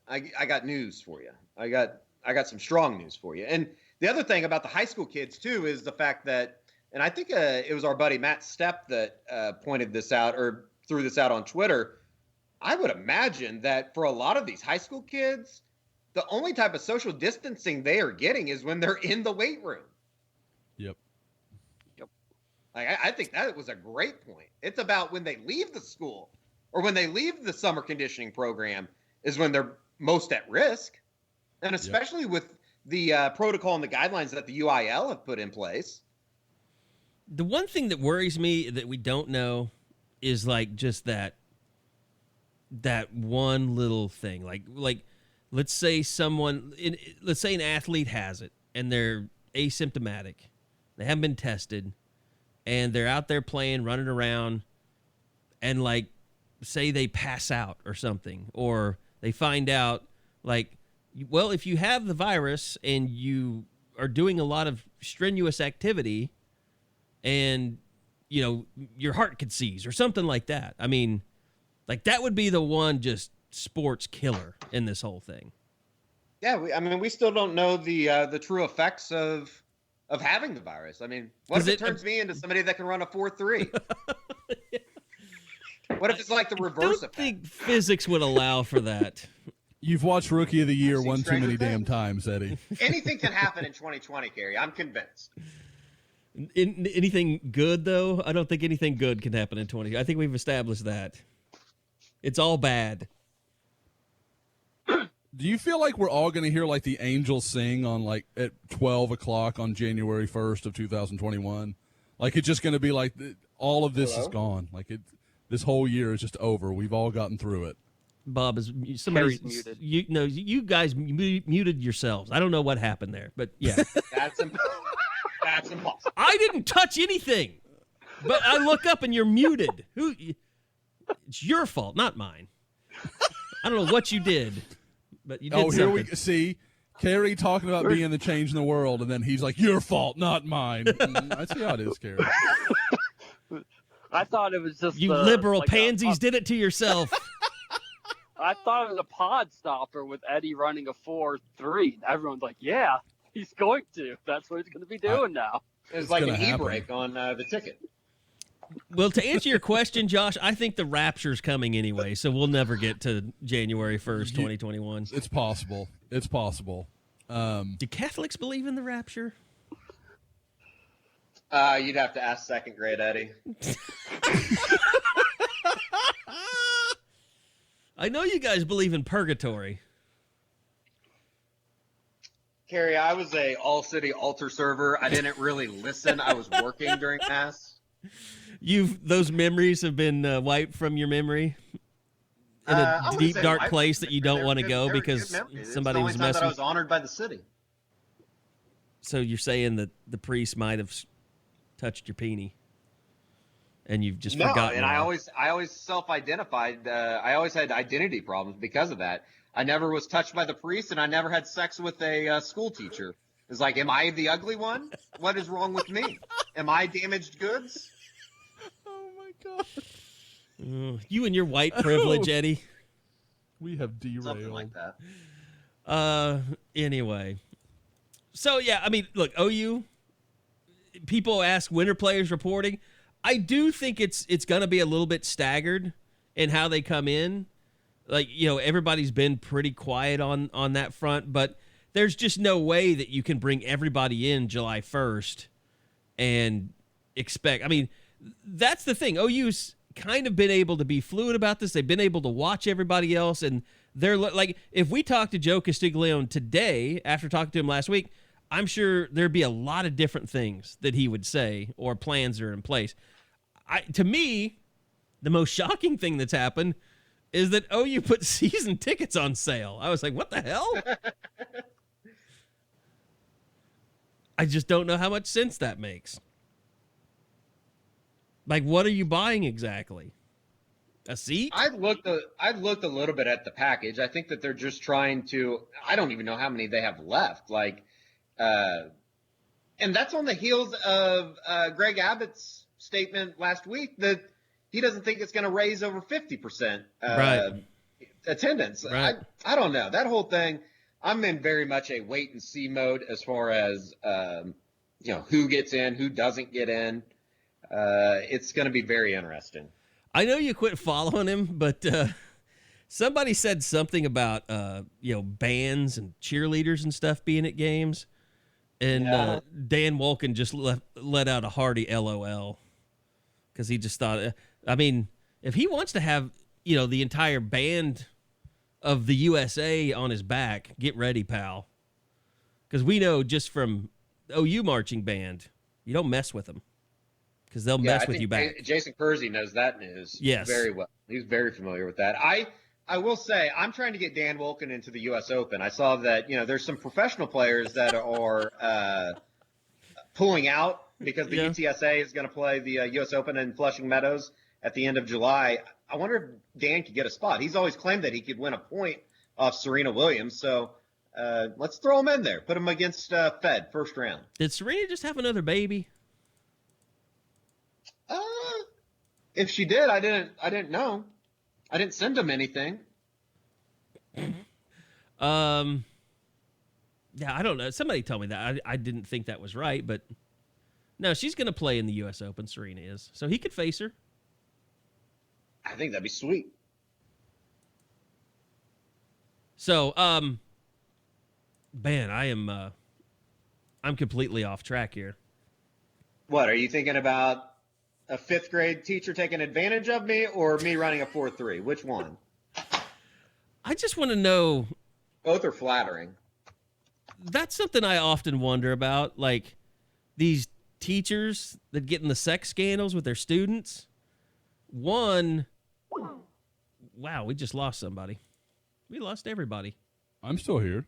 I got news for you. I got some strong news for you. And the other thing about the high school kids too is the fact that, and I think it was our buddy Matt Stepp that pointed this out or threw this out on Twitter. I would imagine that for a lot of these high school kids, the only type of social distancing they are getting is when they're in the weight room. Yep. I think that was a great point. It's about when they leave the school or when they leave the summer conditioning program is when they're most at risk. And especially with the protocol and the guidelines that the UIL have put in place. The one thing that worries me that we don't know is like just that one little thing. Like let's say an athlete has it and they're asymptomatic. They haven't been tested and they're out there playing, running around, and like say they pass out or something, or they find out like, well, if you have the virus and you are doing a lot of strenuous activity and, you know, your heart could seize or something like that. I mean, like that would be the one just sports killer in this whole thing. Yeah, we still don't know the true effects of having the virus. I mean, what if it turns me into somebody that can run a 4.3? What if it's like the reverse effect? I don't think physics would allow for that. You've watched Rookie of the Year one too Stranger many damn Things. times, Eddie. Anything can happen in 2020, Carrie. I'm convinced. Anything good, though? I don't think anything good can happen in 20. I think we've established that. It's all bad. Do you feel like we're all going to hear like the angels sing on like at 12 o'clock on January 1st of 2021? Like it's just going to be like all of this is gone. Like this whole year is just over. We've all gotten through it. Bob is somebody's Harry's muted. You guys muted yourselves. I don't know what happened there, but yeah. That's impossible. I didn't touch anything, but I look up and you're muted. It's your fault, not mine. I don't know what you did, but you did something. Here we see Carrie talking about being the change in the world, and then he's like, "Your fault, not mine." I see how it is, Carrie. I thought it was just You liberal pansies did it to yourself. I thought it was a pod stopper with Eddie running a 4-3. Everyone's like, "Yeah, he's going to. That's what he's going to be doing now." It's like an gonna happen. e-brake on the ticket. Well, to answer your question, Josh, I think the rapture's coming anyway, so we'll never get to January 1st, 2021. It's possible. It's possible. Do Catholics believe in the rapture? You'd have to ask second grade Eddie. I know you guys believe in purgatory. Carrie, I was a all-city altar server. I didn't really listen. I was working during Mass. Those memories have been wiped from your memory in a deep, dark place that you don't want to go because somebody was messing. That I messing. was honored by the city. So you're saying that the priest might have touched your peenie, and you've just forgotten. And it I all. always self-identified. I always had identity problems because of that. I never was touched by the priest, and I never had sex with a school teacher. It's like, am I the ugly one? What is wrong with me? Am I damaged goods? Oh my god! You and your white privilege, Eddie. We have derailed. Something like that. Anyway. So, yeah, I mean, look, OU, people ask when are players reporting. I do think it's going to be a little bit staggered in how they come in. Like, everybody's been pretty quiet on that front, but there's just no way that you can bring everybody in July 1st and expect. I mean, that's the thing. OU's kind of been able to be fluid about this. They've been able to watch everybody else, and they're like, if we talk to Joe Castiglione today after talking to him last week, I'm sure there'd be a lot of different things that he would say or plans are in place. To me, the most shocking thing that's happened is that OU put season tickets on sale. I was like, what the hell? I just don't know how much sense that makes. Like, what are you buying exactly? A seat? I've looked a little bit at the package. I think that they're just trying to. I don't even know how many they have left. And that's on the heels of Greg Abbott's statement last week that he doesn't think it's going to raise over 50% attendance. Right. I don't know. That whole thing, I'm in very much a wait and see mode as far as who gets in, who doesn't get in. It's going to be very interesting. I know you quit following him, but somebody said something about bands and cheerleaders and stuff being at games, and Dan Wolken just let out a hearty LOL because he just thought, I mean, if he wants to have the entire band of the USA on his back, get ready, pal, because we know just from OU marching band, you don't mess with them. Because they'll mess with you back. Jason Kersey knows that news very well. He's very familiar with that. I will say, I'm trying to get Dan Wolken into the U.S. Open. I saw that, there's some professional players that are pulling out because the UTSA is going to play the U.S. Open in Flushing Meadows at the end of July. I wonder if Dan could get a spot. He's always claimed that he could win a point off Serena Williams. So let's throw him in there. Put him against Fed first round. Did Serena just have another baby? If she did, I didn't know. I didn't send him anything. Yeah, I don't know. Somebody told me that. I didn't think that was right, but no, she's going to play in the U.S. Open. Serena is, so he could face her. I think that'd be sweet. So, man, I'm completely off track here. What, are you thinking about a 5th grade teacher taking advantage of me or me running a 4.3? Which one? I just want to know. Both are flattering. That's something I often wonder about, like these teachers that get in the sex scandals with their students. One, wow, we just lost somebody. We lost everybody. I'm still here.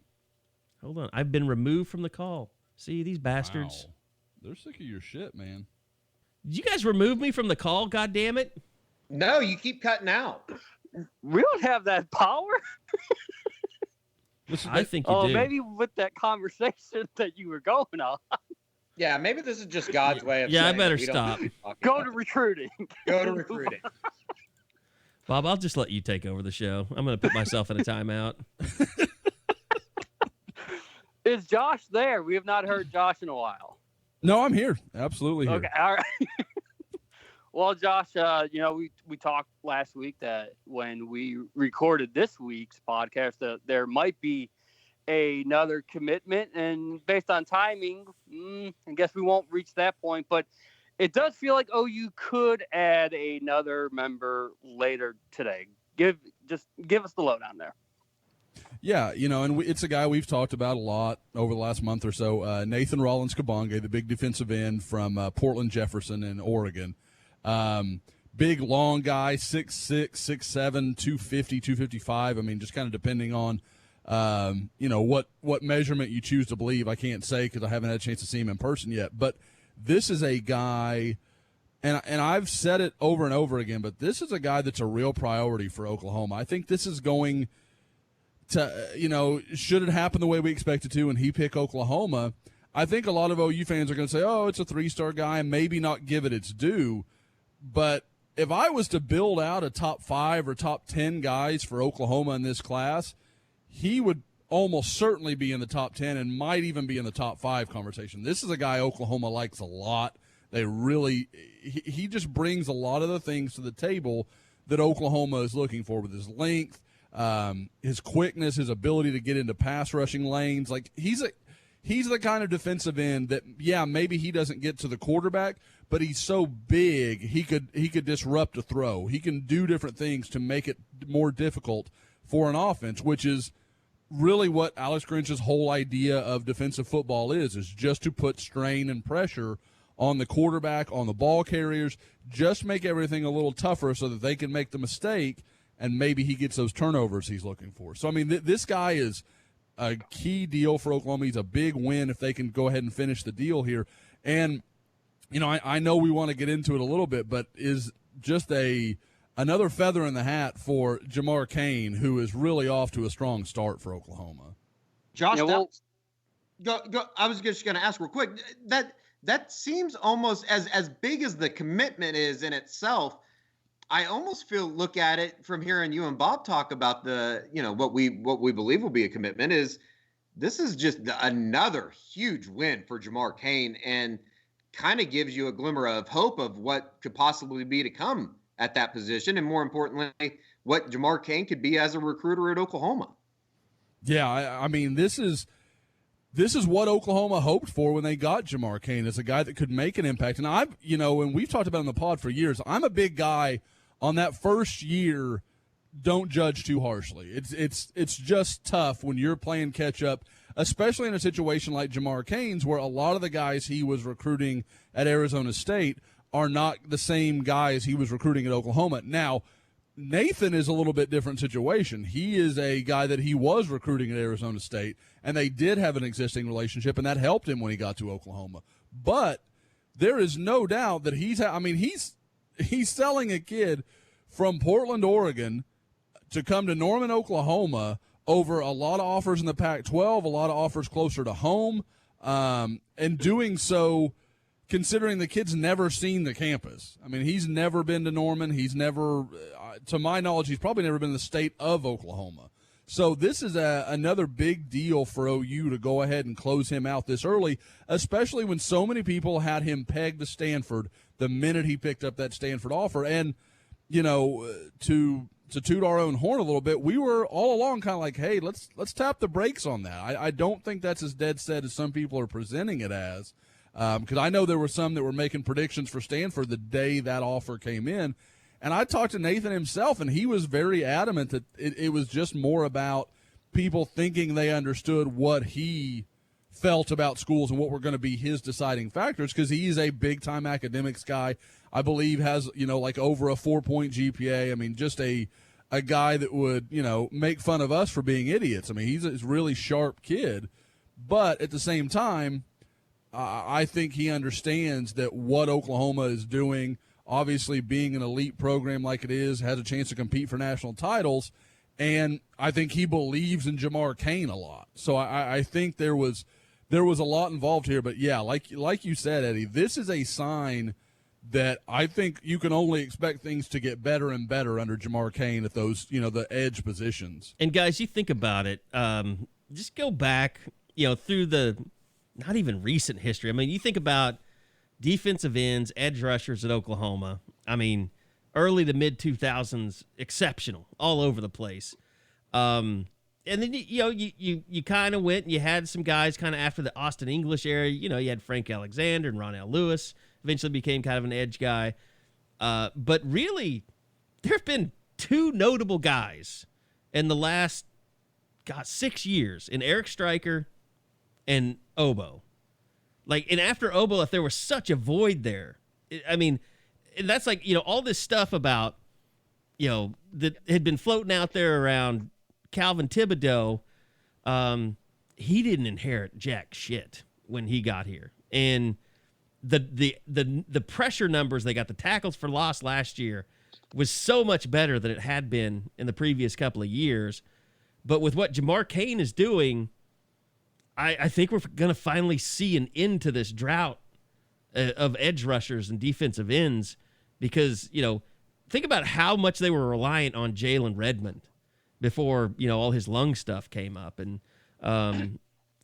Hold on. I've been removed from the call. See, these bastards. Wow. They're sick of your shit, man. Did you guys remove me from the call? God damn it. No, you keep cutting out. We don't have that power. I think you do. Maybe with that conversation that you were going on. Yeah, maybe this is just God's way of Yeah, I saying better we don't stop. need to talk Go about to it. recruiting. Go to recruiting. Bob, I'll just let you take over the show. I'm going to put myself in a timeout. Is Josh there? We have not heard Josh in a while. No, I'm here. Absolutely here. Okay, all right. Well, Josh, we talked last week that when we recorded this week's podcast, that there might be another commitment, and based on timing, I guess we won't reach that point. But it does feel like OU could add another member later today. Give us the lowdown there. Yeah, and it's a guy we've talked about a lot over the last month or so. Nathan Rollins-Kabonge, the big defensive end from Portland Jefferson in Oregon. Big, long guy, 6'6", 6'7", 250, 255. I mean, just kind of depending on, what measurement you choose to believe. I can't say because I haven't had a chance to see him in person yet. But this is a guy, and I've said it over and over again, but this is a guy that's a real priority for Oklahoma. I think this is going to, should it happen the way we expect it to and he pick Oklahoma, I think a lot of OU fans are going to say, oh, it's a 3-star guy, and maybe not give it its due. But if I was to build out a top 5 or top 10 guys for Oklahoma in this class, he would almost certainly be in the top 10 and might even be in the top 5 conversation. This is a guy Oklahoma likes a lot. He just brings a lot of the things to the table that Oklahoma is looking for with his length, his quickness, his ability to get into pass rushing lanes. Like he's the kind of defensive end that, yeah, maybe he doesn't get to the quarterback, but he's so big he could disrupt a throw. He can do different things to make it more difficult for an offense, which is really what Alex Grinch's whole idea of defensive football is just to put strain and pressure on the quarterback, on the ball carriers, just make everything a little tougher so that they can make the mistake and maybe he gets those turnovers he's looking for. So, I mean, this guy is a key deal for Oklahoma. He's a big win if they can go ahead and finish the deal here. And, I know we want to get into it a little bit, but is just another feather in the hat for Jamar Cain, who is really off to a strong start for Oklahoma. Josh, go. I was just going to ask real quick. That seems almost as big as the commitment is in itself. I almost look at it from hearing you and Bob talk about what we believe will be a commitment is this is just another huge win for Jamar Cain and kind of gives you a glimmer of hope of what could possibly be to come at that position. And more importantly, what Jamar Cain could be as a recruiter at Oklahoma. Yeah. I mean, this is what Oklahoma hoped for when they got Jamar Cain, as a guy that could make an impact. And and we've talked about it in the pod for years, I'm a big guy on that first year. Don't judge too harshly. It's just tough when you're playing catch up, especially in a situation like Jamar Cain's, where a lot of the guys he was recruiting at Arizona State are not the same guys he was recruiting at Oklahoma. Now, Nathan is a little bit different situation. He is a guy that he was recruiting at Arizona State, and they did have an existing relationship, and that helped him when he got to Oklahoma. But there is no doubt that he's selling a kid from Portland, Oregon, to come to Norman, Oklahoma, over a lot of offers in the Pac-12, a lot of offers closer to home, and doing so considering the kid's never seen the campus. I mean, he's never been to Norman. He's never, to my knowledge, he's probably never been in the state of Oklahoma. So this is another big deal for OU to go ahead and close him out this early, especially when so many people had him pegged to Stanford the minute he picked up that Stanford offer. And, to toot our own horn a little bit, we were all along kind of like, hey, let's tap the brakes on that. I don't think that's as dead set as some people are presenting it as, because I know there were some that were making predictions for Stanford the day that offer came in. And I talked to Nathan himself, and he was very adamant that it was just more about people thinking they understood what he felt about schools and what were going to be his deciding factors, because he's a big-time academics guy. I believe has, like over a 4-point GPA. I mean, just a guy that would, make fun of us for being idiots. I mean, he's a really sharp kid. But at the same time, I think he understands that what Oklahoma is doing, obviously being an elite program like it is, has a chance to compete for national titles. And I think he believes in Jamar Cain a lot. So I think there was a lot involved here. But, yeah, like you said, Eddie, this is a sign that I think you can only expect things to get better and better under Jamar Cain at those, the edge positions. And, guys, you think about it, just go back, through the not even recent history. I mean, you think about defensive ends, edge rushers at Oklahoma. I mean, early to mid-2000s, exceptional, all over the place. And then, you kind of went and you had some guys kind of after the Austin English era. You had Frank Alexander and Ronell Lewis, eventually became kind of an edge guy. But really, there have been two notable guys in the last, 6 years, in Eric Stryker and Obo. And after Obo, if there was such a void there, and that's all this stuff about, that had been floating out there around Calvin Thibodeau. He didn't inherit jack shit when he got here. And the pressure numbers they got, the tackles for loss last year, was so much better than it had been in the previous couple of years. But with what Jamar Cain is doing, I think we're going to finally see an end to this drought of edge rushers and defensive ends, because, think about how much they were reliant on Jalen Redmond before, all his lung stuff came up. And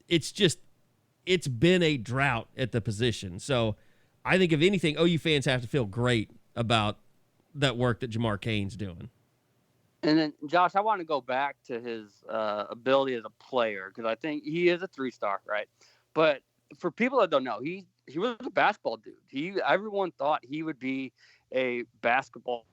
it's been a drought at the position. So I think, if anything, OU fans have to feel great about that work that Jamar Cain's doing. And then, Josh, I want to go back to his ability as a player, because I think he is a 3-star, right? But for people that don't know, he was a basketball dude. Everyone thought he would be a basketball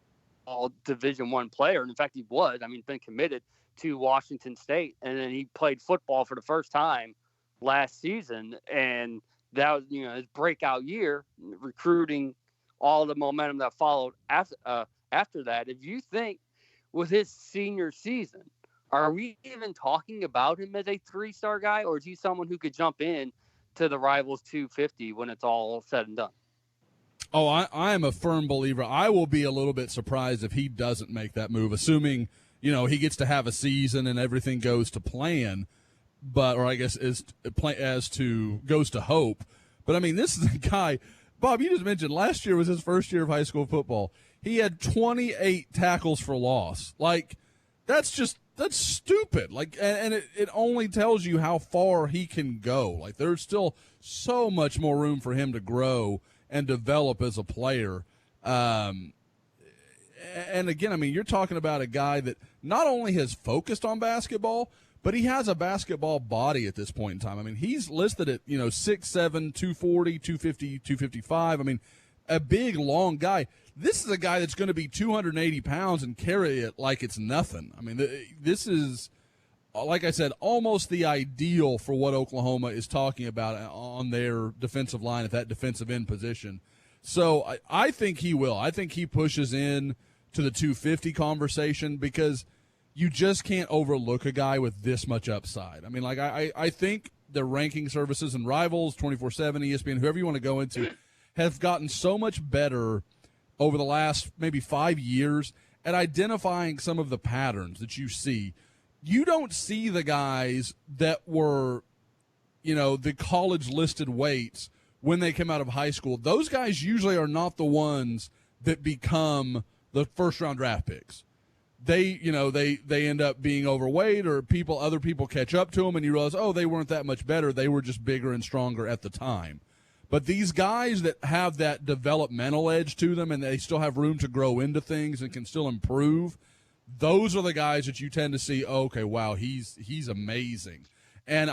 Division I player. And in fact, he was. Been committed to Washington State, and then he played football for the first time last season, and that was his breakout year, recruiting, all the momentum that followed after that. If you think with his senior season, are we even talking about him as a 3-star guy, or is he someone who could jump in to the Rivals 250 when it's all said and done? Oh, I am a firm believer. I will be a little bit surprised if he doesn't make that move, assuming, he gets to have a season and everything goes to plan, or I guess goes to hope. But, this is a guy, Bob, you just mentioned last year was his first year of high school football. He had 28 tackles for loss. That's stupid. And it only tells you how far he can go. There's still so much more room for him to grow and develop as a player. And again, you're talking about a guy that not only has focused on basketball, but he has a basketball body at this point in time. He's listed at, 6'7", 240, 250, 255. A big, long guy. This is a guy that's going to be 280 pounds and carry it like it's nothing. This is, like I said, almost the ideal for what Oklahoma is talking about on their defensive line at that defensive end position. So I think he will. I think he pushes in to the 250 conversation, because you just can't overlook a guy with this much upside. I think the ranking services and Rivals, 24/7, ESPN, whoever you want to go into, have gotten so much better over the last maybe 5 years at identifying some of the patterns that you see. You don't see the guys that were, the college listed weights when they come out of high school. Those guys usually are not the ones that become the first round draft picks. They end up being overweight, or other people catch up to them, and you realize, oh, they weren't that much better. They were just bigger and stronger at the time. But these guys that have that developmental edge to them and they still have room to grow into things and can still improve, those are the guys that you tend to see, oh, okay, wow, he's amazing. And,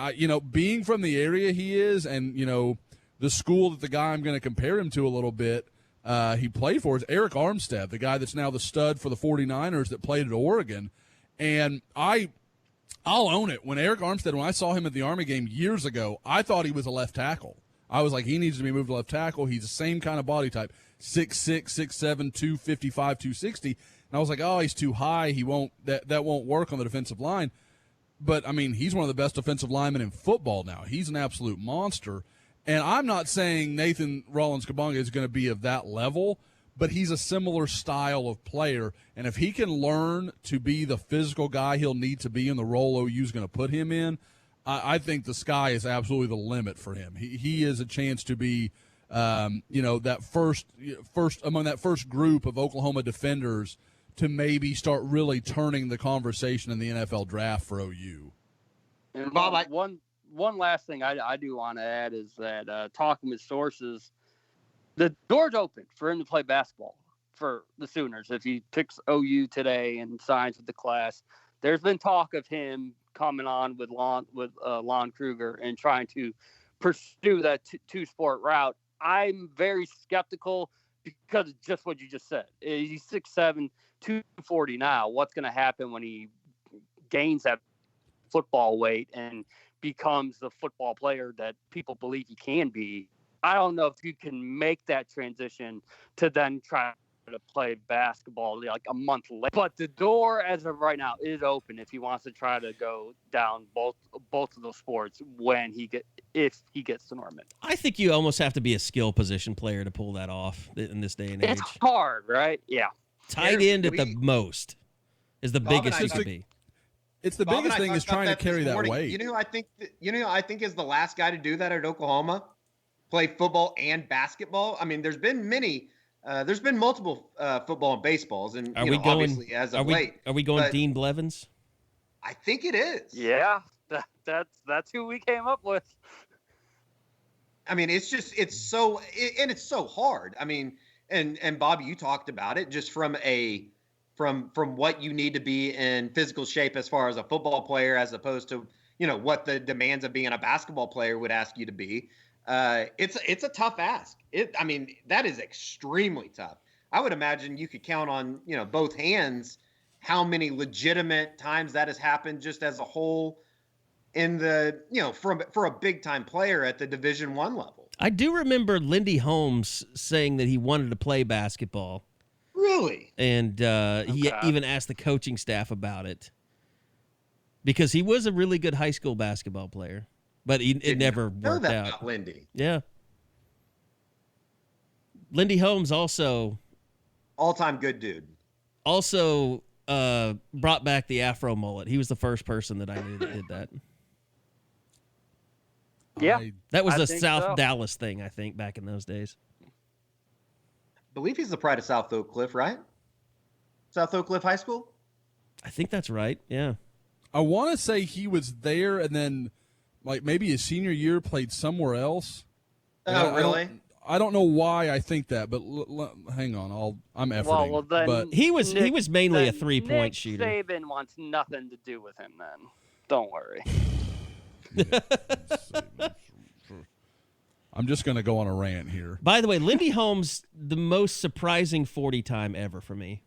being from the area he is and, the school that the guy I'm going to compare him to a little bit he played for is Eric Armstead, the guy that's now the stud for the 49ers that played at Oregon. And I'll own it. When I saw him at the Army game years ago, I thought he was a left tackle. I was like, he needs to be moved to left tackle. He's the same kind of body type, 6'6", 6'7", 255, 260. And I was like, oh, he's too high. He won't that won't work on the defensive line. But, I mean, he's one of the best defensive linemen in football now. He's an absolute monster. And I'm not saying Nathan Rollins-Kabonga is going to be of that level, but he's a similar style of player. And if he can learn to be the physical guy he'll need to be in the role OU's going to put him in, I think the sky is absolutely the limit for him. He is a chance to be, that first among that first group of Oklahoma defenders to maybe start really turning the conversation in the NFL draft for OU. And Bob, one last thing I do want to add is that talking with sources, the door's open for him to play basketball for the Sooners. If he picks OU today and signs with the class, there's been talk of him coming on with Lon Kruger and trying to pursue that two-sport route. I'm very skeptical because of just what you just said. He's 6'7", 240 now. What's going to happen when he gains that football weight and becomes the football player that people believe he can be? I don't know if you can make that transition to then try to play basketball like a month later. But the door, as of right now, is open if he wants to try to go down both of those sports if he gets to Norman. I think you almost have to be a skill position player to pull that off in this day and age. It's hard, right? Yeah. Tight end at the most is the biggest you can be. It's the biggest thing is trying to carry that weight. You know who I think is the last guy to do that at Oklahoma? Play football and basketball. I mean, there's been multiple football and baseballs, and obviously as of late. Are we going Dean Blevins? I think it is. Yeah, that's who we came up with. I mean, it's so hard. I mean, and Bob, you talked about it just from what you need to be in physical shape as far as a football player, as opposed to what the demands of being a basketball player would ask you to be. It's a tough ask. That is extremely tough. I would imagine you could count on, both hands how many legitimate times that has happened just as a whole in the, for a big time player at the Division I level. I do remember Lindy Holmes saying that he wanted to play basketball. Really? And he even asked the coaching staff about it because he was a really good high school basketball player. But it never worked out. About Lindy. Yeah. Lindy Holmes also. All-time good dude. Also brought back the Afro mullet. He was the first person that I knew that did that. Yeah. That was a South Dallas thing, I think, back in those days. I believe he's the pride of South Oak Cliff, right? South Oak Cliff High School? I think that's right, yeah. I want to say he was there and then maybe his senior year played somewhere else. Oh, really? I don't know why I think that, but hang on. I'm efforting. Well, then but he was mainly a 3-point shooter. Nick Saban wants nothing to do with him then. Don't worry. I'm just going to go on a rant here. By the way, Lindy Holmes, the most surprising 40 time ever for me.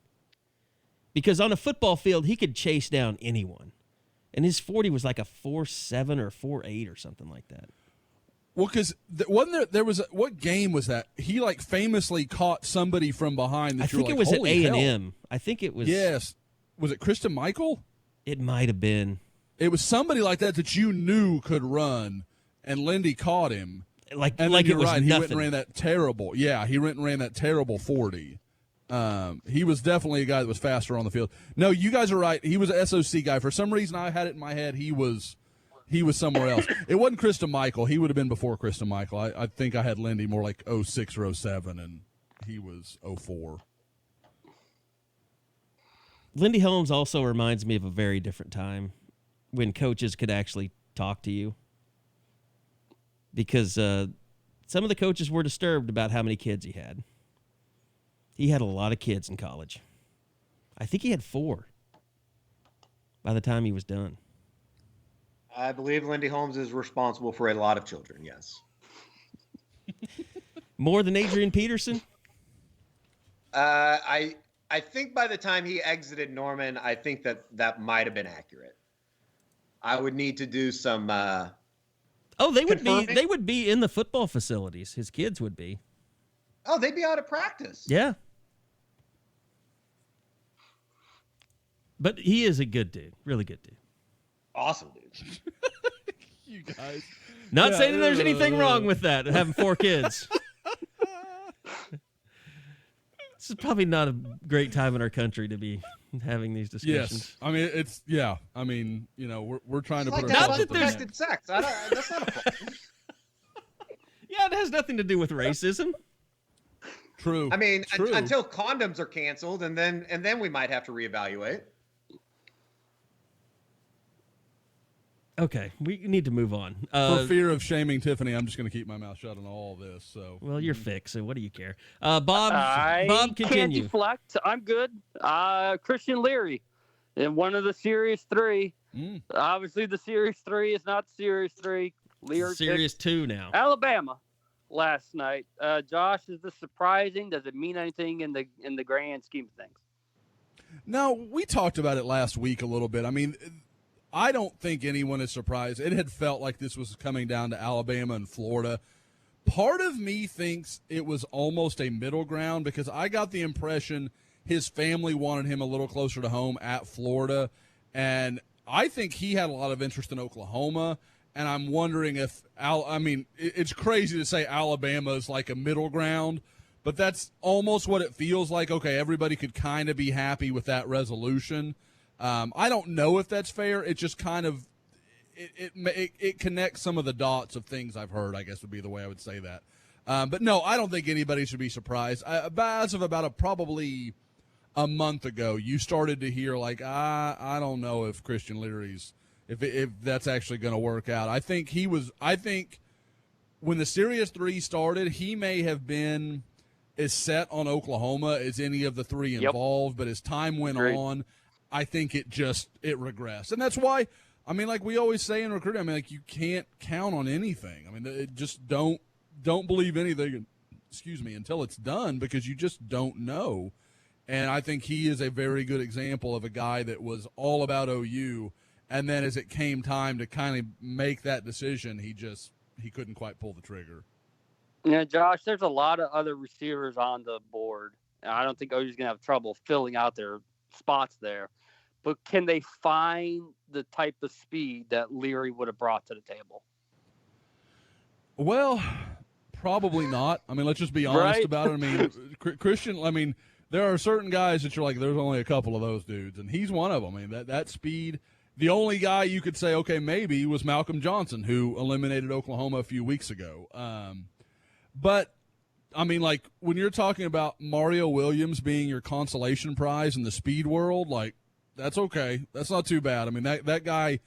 Because on a football field, he could chase down anyone. And his 40 was like a 4.7 or 4.8 or something like that. Well, because wasn't there was what game was that? He famously caught somebody from behind. I think it was at A&M. I think it was. Yes. Was it Kristen Michael? It might have been. It was somebody like that you knew could run, and Lindy caught him. Like it was right. nothing. He went and ran that terrible. Yeah, he went and ran that terrible 40. He was definitely a guy that was faster on the field. No, you guys are right. He was an SOC guy. For some reason, I had it in my head he was somewhere else. It wasn't Kristen Michael. He would have been before Kristen Michael. I think I had Lindy more like 06 or 07, and he was 04. Lindy Holmes also reminds me of a very different time when coaches could actually talk to you. Because some of the coaches were disturbed about how many kids he had. He had a lot of kids in college. I think he had 4 by the time he was done. I believe Lindy Holmes is responsible for a lot of children, yes. More than Adrian Peterson? I think by the time he exited Norman, I think that might have been accurate. I would need to do some they would be in the football facilities. His kids would be. Oh, they'd be out of practice. Yeah. But he is a good dude. Really good dude. Awesome, dude. You guys. Not saying that there's anything wrong with that, having 4 kids. This is probably not a great time in our country to be having these discussions. Yes. I mean, it's, yeah. I mean, you know, we're trying to It's put like ourselves that in protected sex. That's not a problem. Yeah, it has nothing to do with racism. True. I mean, True. until condoms are canceled, and then we might have to reevaluate. Okay, we need to move on. For fear of shaming Tiffany, I'm just going to keep my mouth shut on all of this. So, well, you're fixed, so what do you care? Bob, Can't continue. deflect. I'm good. Christian Leary in one of the Series 3. Obviously, the Series 3 is not Series 3. Leary Series 2 now. Alabama last night. Josh, is this surprising? Does it mean anything in the grand scheme of things? No, we talked about it last week a little bit. I mean, I don't think anyone is surprised. It had felt like this was coming down to Alabama and Florida. Part of me thinks it was almost a middle ground because I got the impression his family wanted him a little closer to home at Florida, and I think he had a lot of interest in Oklahoma, and I'm wondering if it's crazy to say Alabama is like a middle ground, but that's almost what it feels like. Okay, everybody could kind of be happy with that resolution. I don't know if that's fair. It just kind of it connects some of the dots of things I've heard, I guess would be the way I would say that. But no, I don't think anybody should be surprised. As of about probably a month ago, you started to hear like, I don't know if Christian Leary's if that's actually going to work out. I think when the Series 3 started, he may have been as set on Oklahoma as any of the 3 involved, but as time went on, I think it regressed. And that's why, I mean, like we always say in recruiting, I mean, like you can't count on anything. I mean, just don't believe anything, until it's done because you just don't know. And I think he is a very good example of a guy that was all about OU, and then as it came time to kind of make that decision, he couldn't quite pull the trigger. Yeah, Josh, there's a lot of other receivers on the board, and I don't think OU's going to have trouble filling out their spots there. But can they find the type of speed that Leary would have brought to the table? Well, probably not. I mean, let's just be honest about it. I mean, Christian, there are certain guys that you're like, there's only a couple of those dudes, and he's one of them. I mean, that speed. The only guy you could say, okay, maybe was Malcolm Johnson, who eliminated Oklahoma a few weeks ago. But, I mean, like, when you're talking about Mario Williams being your consolation prize in the speed world, like, that's okay. That's not too bad. I mean, that guy,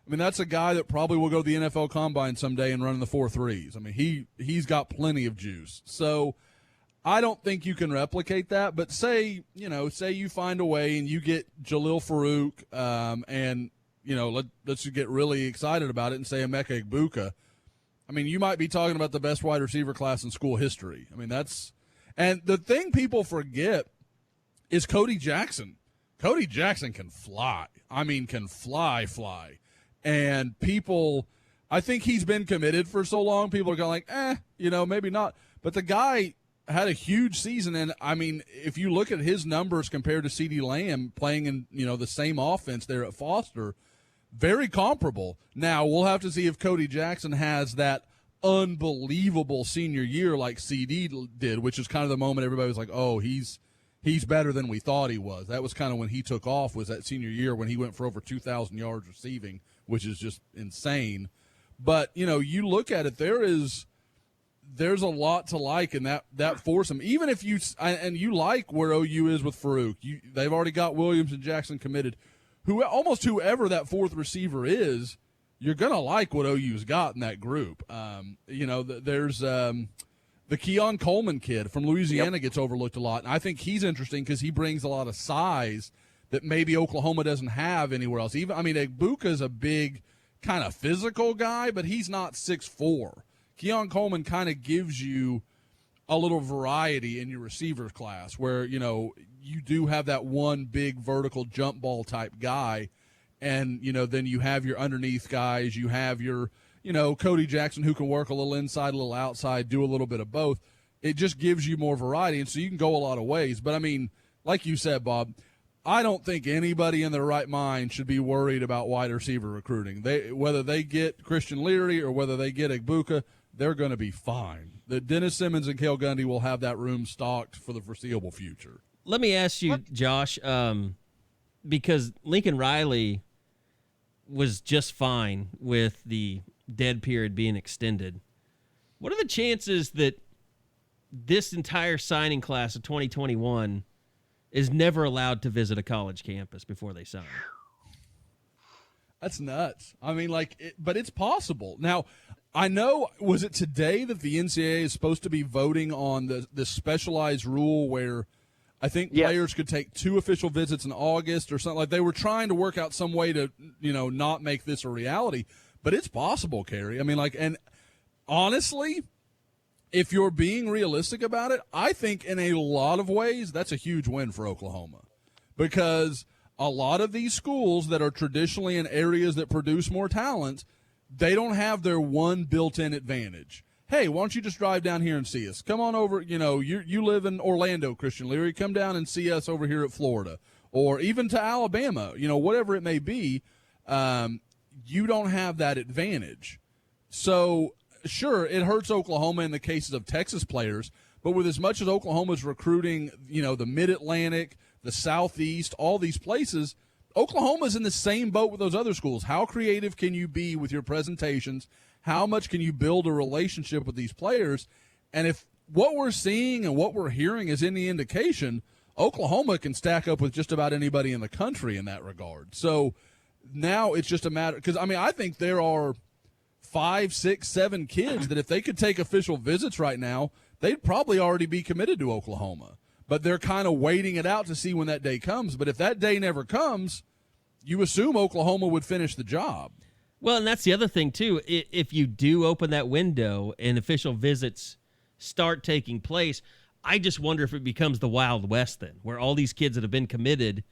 that's a guy that probably will go to the NFL Combine someday and run in the 4.3s. I mean, he's got plenty of juice. So I don't think you can replicate that. But say you find a way and you get Jalil Farouk and, let's just get really excited about it and say Emeka Egbuka. I mean, you might be talking about the best wide receiver class in school history. I mean, and the thing people forget is Cody Jackson. Cody Jackson can fly. I mean, can fly. And people, I think he's been committed for so long, people are going like, maybe not. But the guy had a huge season, and, I mean, if you look at his numbers compared to CeeDee Lamb playing in, the same offense there at Foster, very comparable. Now, we'll have to see if Cody Jackson has that unbelievable senior year like CD did, which is kind of the moment everybody was like, oh, he's better than we thought he was. That was kind of when he took off, was that senior year when he went for over 2,000 yards receiving, which is just insane. But, you look at it, there's a lot to like in that foursome. Even if you like where OU is with Farouk, they've already got Williams and Jackson committed. Almost whoever that fourth receiver is, you're going to like what OU's got in that group. There's the Keon Coleman kid from Louisiana gets overlooked a lot, and I think he's interesting because he brings a lot of size that maybe Oklahoma doesn't have anywhere else. Egbuka's a big kind of physical guy, but he's not 6'4". Keon Coleman kind of gives you a little variety in your receivers class where, you do have that one big vertical jump ball type guy, and, then you have your underneath guys, you have your Cody Jackson who can work a little inside, a little outside, do a little bit of both. It just gives you more variety, and so you can go a lot of ways. But, like you said, Bob, I don't think anybody in their right mind should be worried about wide receiver recruiting. Whether they get Christian Leary or whether they get Egbuka, they're going to be fine. The Dennis Simmons and Cale Gundy will have that room stocked for the foreseeable future. Let me ask you, Josh, because Lincoln Riley was just fine with the dead period being extended. What are the chances that this entire signing class of 2021 is never allowed to visit a college campus before they sign? That's nuts. But it's possible. Now, I know, was it today that the NCAA is supposed to be voting on the specialized rule where I think players could take 2 official visits in August or something? Like they were trying to work out some way to, not make this a reality. But it's possible, Kerry. And honestly, if you're being realistic about it, I think in a lot of ways that's a huge win for Oklahoma, because a lot of these schools that are traditionally in areas that produce more talent, they don't have their one built-in advantage. Hey, why don't you just drive down here and see us? Come on over. You live in Orlando, Christian Leary. Come down and see us over here at Florida, or even to Alabama, whatever it may be. You don't have that advantage. So, sure, it hurts Oklahoma in the cases of Texas players, but with as much as Oklahoma's recruiting, the Mid-Atlantic, the Southeast, all these places, Oklahoma's in the same boat with those other schools. How creative can you be with your presentations? How much can you build a relationship with these players? And if what we're seeing and what we're hearing is any indication, Oklahoma can stack up with just about anybody in the country in that regard. So now it's just a matter, because, I think there are 5, 6, 7 kids that if they could take official visits right now, they'd probably already be committed to Oklahoma. But they're kind of waiting it out to see when that day comes. But if that day never comes, you assume Oklahoma would finish the job. Well, and that's the other thing, too. If you do open that window and official visits start taking place, I just wonder if it becomes the Wild West then, where all these kids that have been committed,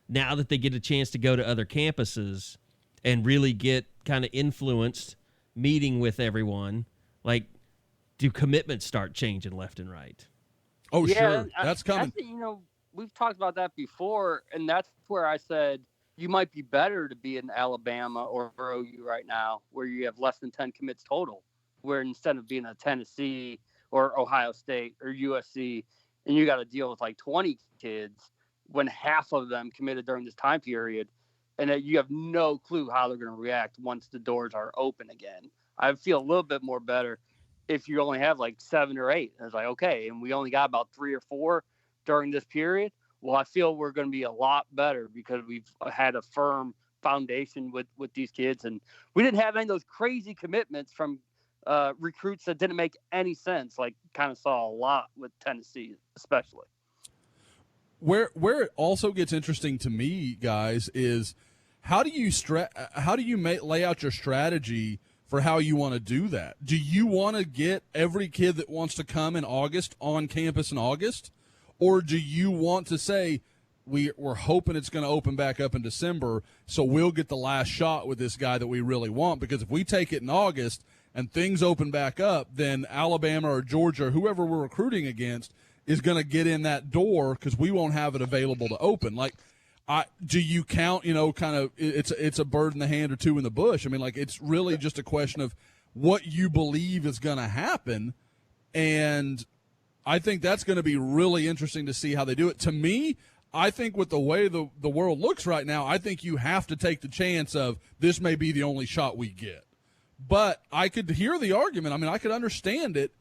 now that they get a chance to go to other campuses and really get kind of influenced, meeting with everyone, do commitments start changing left and right? Oh, yeah, sure. That's coming. We've talked about that before, and that's where I said you might be better to be in Alabama or OU right now, where you have less than 10 commits total, where instead of being a Tennessee or Ohio State or USC, and you got to deal with 20 kids when half of them committed during this time period, and that you have no clue how they're going to react once the doors are open again. I feel a little bit more better if you only have 7 or 8. And it's okay, and we only got about 3 or 4 during this period. Well, I feel we're going to be a lot better because we've had a firm foundation with these kids, and we didn't have any of those crazy commitments from recruits that didn't make any sense. Kind of saw a lot with Tennessee, especially. Where it also gets interesting to me, guys, is how do you lay out your strategy for how you want to do that? Do you want to get every kid that wants to come in August on campus in August? Or do you want to say, we're hoping it's going to open back up in December, so we'll get the last shot with this guy that we really want? Because if we take it in August and things open back up, then Alabama or Georgia or whoever we're recruiting against is going to get in that door because we won't have it available to open. Do you count, it's a bird in the hand or 2 in the bush? It's really just a question of what you believe is going to happen. And I think that's going to be really interesting to see how they do it. To me, I think with the way the world looks right now, I think you have to take the chance of this may be the only shot we get. But I could hear the argument. I could understand it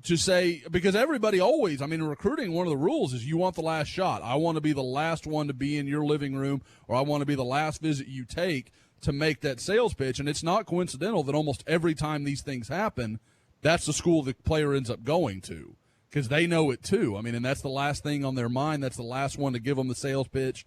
to say, because everybody always, in recruiting, one of the rules is you want the last shot. I want to be the last one to be in your living room, or I want to be the last visit you take to make that sales pitch. And it's not coincidental that almost every time these things happen, that's the school the player ends up going to, because they know it too. I mean, and that's the last thing on their mind. That's the last one to give them the sales pitch.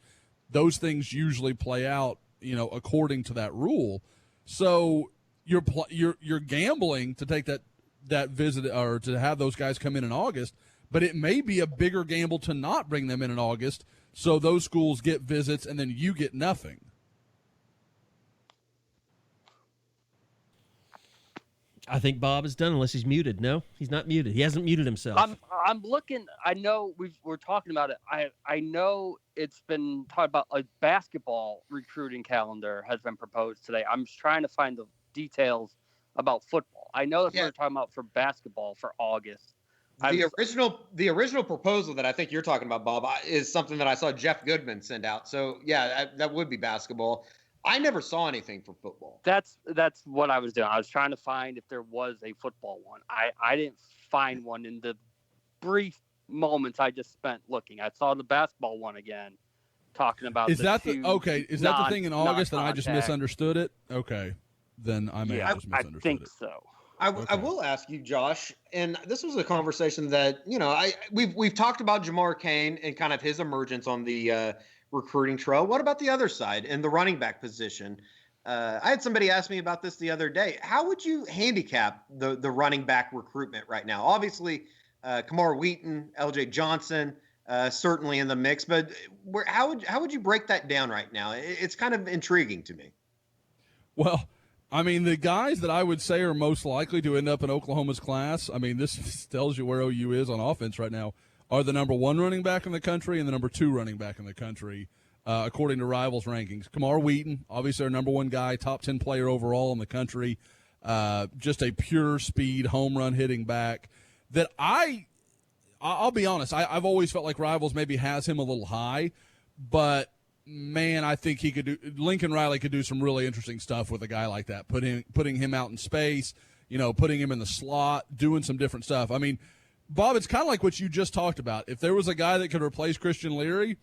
Those things usually play out, according to that rule. So you're gambling to take that visit or to have those guys come in August, but it may be a bigger gamble to not bring them in August, so those schools get visits and then you get nothing. I think Bob is done unless he's muted. No, he's not muted. He hasn't muted himself. I'm looking. I know we're talking about it. I know it's been talked about. A basketball recruiting calendar has been proposed today. I'm just trying to find the details about football. I know that we're talking about for basketball for August. The original proposal that I think you're talking about, Bob, is something that I saw Jeff Goodman send out. So yeah, that would be basketball. I never saw anything for football. That's what I was doing. I was trying to find if there was a football one. I didn't find one in the brief moments I just spent looking. I saw the basketball one again, talking about. Is that the thing in August and I just misunderstood it? Okay, then I may have just misunderstood it. I think so. I will ask you, Josh, and this was a conversation that we've talked about Jamar Cain and kind of his emergence on the recruiting trail. What about the other side and the running back position? I had somebody ask me about this the other day. How would you handicap the running back recruitment right now? Obviously, Kamar Wheaton, LJ Johnson, certainly in the mix, but how would you break that down right now? It's kind of intriguing to me. Well, I mean, the guys that I would say are most likely to end up in Oklahoma's class, I mean, this tells you where OU is on offense right now, are the number 1 running back in the country and the number 2 running back in the country, according to Rivals rankings. Kamar Wheaton, obviously our number 1 guy, top 10 player overall in the country, just a pure speed home run hitting back that I'll be honest, I've always felt like Rivals maybe has him a little high, but man, I think Lincoln Riley could do some really interesting stuff with a guy like that, putting him out in space, putting him in the slot, doing some different stuff. I mean, Bob, it's kind of like what you just talked about. If there was a guy that could replace Christian Leary,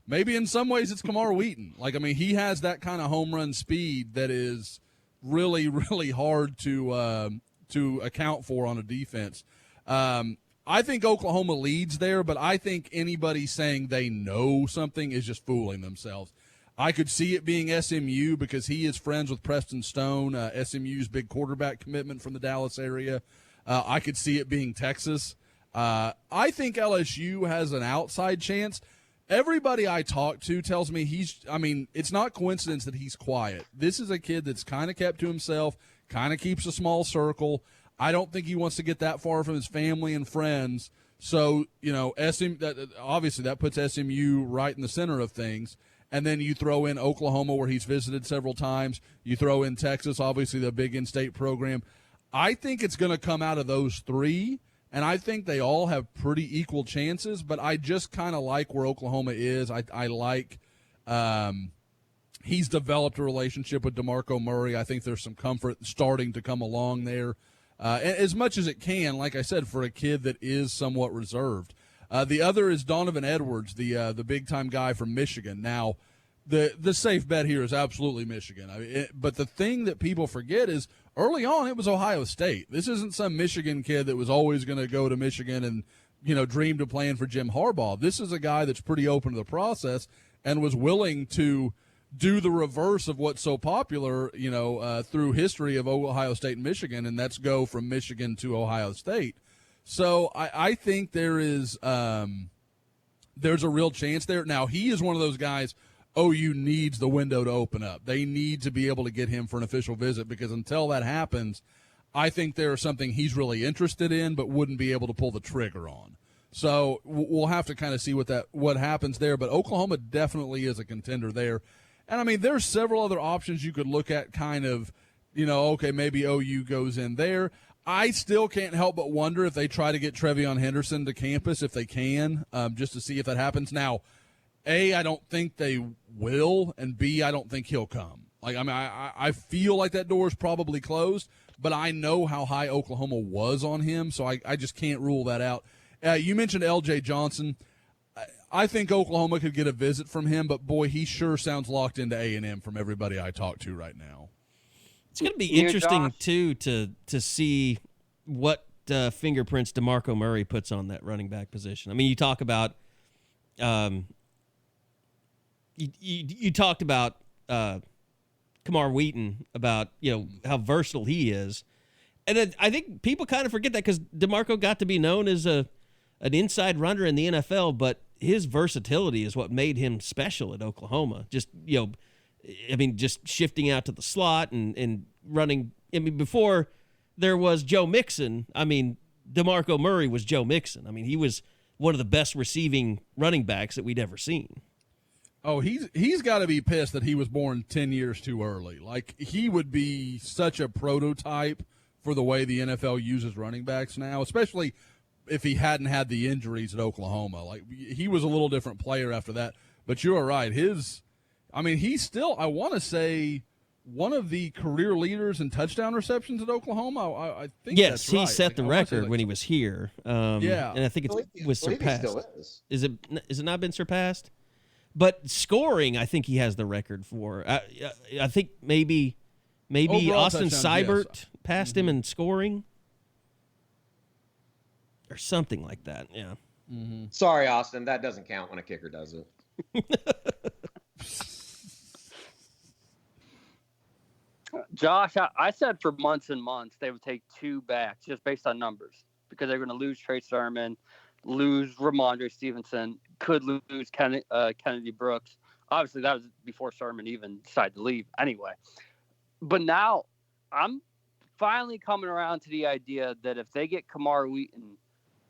maybe in some ways it's Kamar Wheaton. Like, I mean, he has that kind of home run speed that is really, really hard to account for on a defense. I think Oklahoma leads there, but I think anybody saying they know something is just fooling themselves. I could see it being SMU because he is friends with Preston Stone, SMU's big quarterback commitment from the Dallas area. I could see it being Texas. I think LSU has an outside chance. Everybody I talk to tells me it's not coincidence that he's quiet. This is a kid that's kind of kept to himself, kind of keeps a small circle. I don't think he wants to get that far from his family and friends. So, obviously that puts SMU right in the center of things. And then you throw in Oklahoma, where he's visited several times. You throw in Texas, obviously the big in-state program. I think it's going to come out of those 3, and I think they all have pretty equal chances, but I just kind of like where Oklahoma is. I like he's developed a relationship with DeMarco Murray. I think there's some comfort starting to come along there. As much as it can, like I said, for a kid that is somewhat reserved. The other is Donovan Edwards, the big-time guy from Michigan. Now, the safe bet here is absolutely Michigan. But the thing that people forget is early on it was Ohio State. This isn't some Michigan kid that was always going to go to Michigan and dreamed of playing for Jim Harbaugh. This is a guy that's pretty open to the process and was willing to do the reverse of what's so popular, through history of Ohio State and Michigan, and that's go from Michigan to Ohio State. So I think there's a real chance there. Now, he is one of those guys OU needs the window to open up. They need to be able to get him for an official visit, because until that happens, I think there's something he's really interested in but wouldn't be able to pull the trigger on. So we'll have to kind of see what happens there. But Oklahoma definitely is a contender there. And, I mean, there's several other options you could look at, kind of, okay, maybe OU goes in there. I still can't help but wonder if they try to get Trevion Henderson to campus, if they can, just to see if that happens. Now, A, I don't think they will, and B, I don't think he'll come. Like, I mean, I feel like that door is probably closed, but I know how high Oklahoma was on him, so I just can't rule that out. You mentioned LJ Johnson. I think Oklahoma could get a visit from him, but boy, he sure sounds locked into A&M from everybody I talk to right now. It's going to be interesting, too, to see what fingerprints DeMarco Murray puts on that running back position. I mean, you talk about you talked about Kamar Wheaton, about how versatile he is. And I think people kind of forget that because DeMarco got to be known as an inside runner in the NFL, but his versatility is what made him special at Oklahoma. Just, just shifting out to the slot and running. I mean, before there was Joe Mixon, DeMarco Murray was Joe Mixon. I mean, he was one of the best receiving running backs that we'd ever seen. Oh, he's got to be pissed that he was born 10 years too early. Like, he would be such a prototype for the way the NFL uses running backs now, especially if he hadn't had the injuries at Oklahoma. Like, he was a little different player after that. But you are right. He's still, I want to say, one of the career leaders in touchdown receptions at Oklahoma. I think yes, that's right. He set the record when he was here. Yeah. And I think it was surpassed. Still is it not been surpassed? But scoring, I think he has the record for. I think maybe overall Austin Seibert passed him in scoring or something like that. Yeah. Mm-hmm. Sorry, Austin, that doesn't count when a kicker does it. Josh, I said for months and months they would take 2 backs just based on numbers because they're going to lose Trey Sermon, lose Ramondre Stevenson, could lose Kennedy Brooks. Obviously, that was before Sermon even decided to leave anyway. But now I'm finally coming around to the idea that if they get Kamar Wheaton,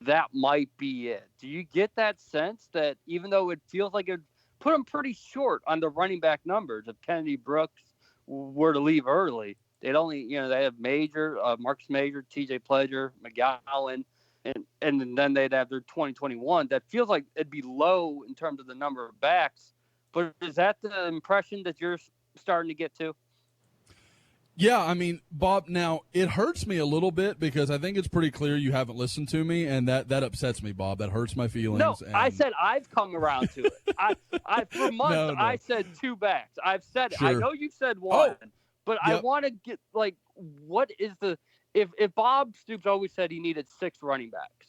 that might be it. Do you get that sense that even though it feels like it put them pretty short on the running back numbers, if Kennedy Brooks were to leave early, they'd only, they have Major, Marcus Major, TJ Pledger, McGowan, and then they'd have their 2021. That feels like it'd be low in terms of the number of backs. But is that the impression that you're starting to get to? Yeah, Bob, now it hurts me a little bit because I think it's pretty clear you haven't listened to me, and that upsets me, Bob. That hurts my feelings. No, I said I've come around to it. I for months no. I said 2 backs. I've said it. Sure. I know you said 1, but yep. I want to get what is the if Bob Stoops always said he needed 6 running backs,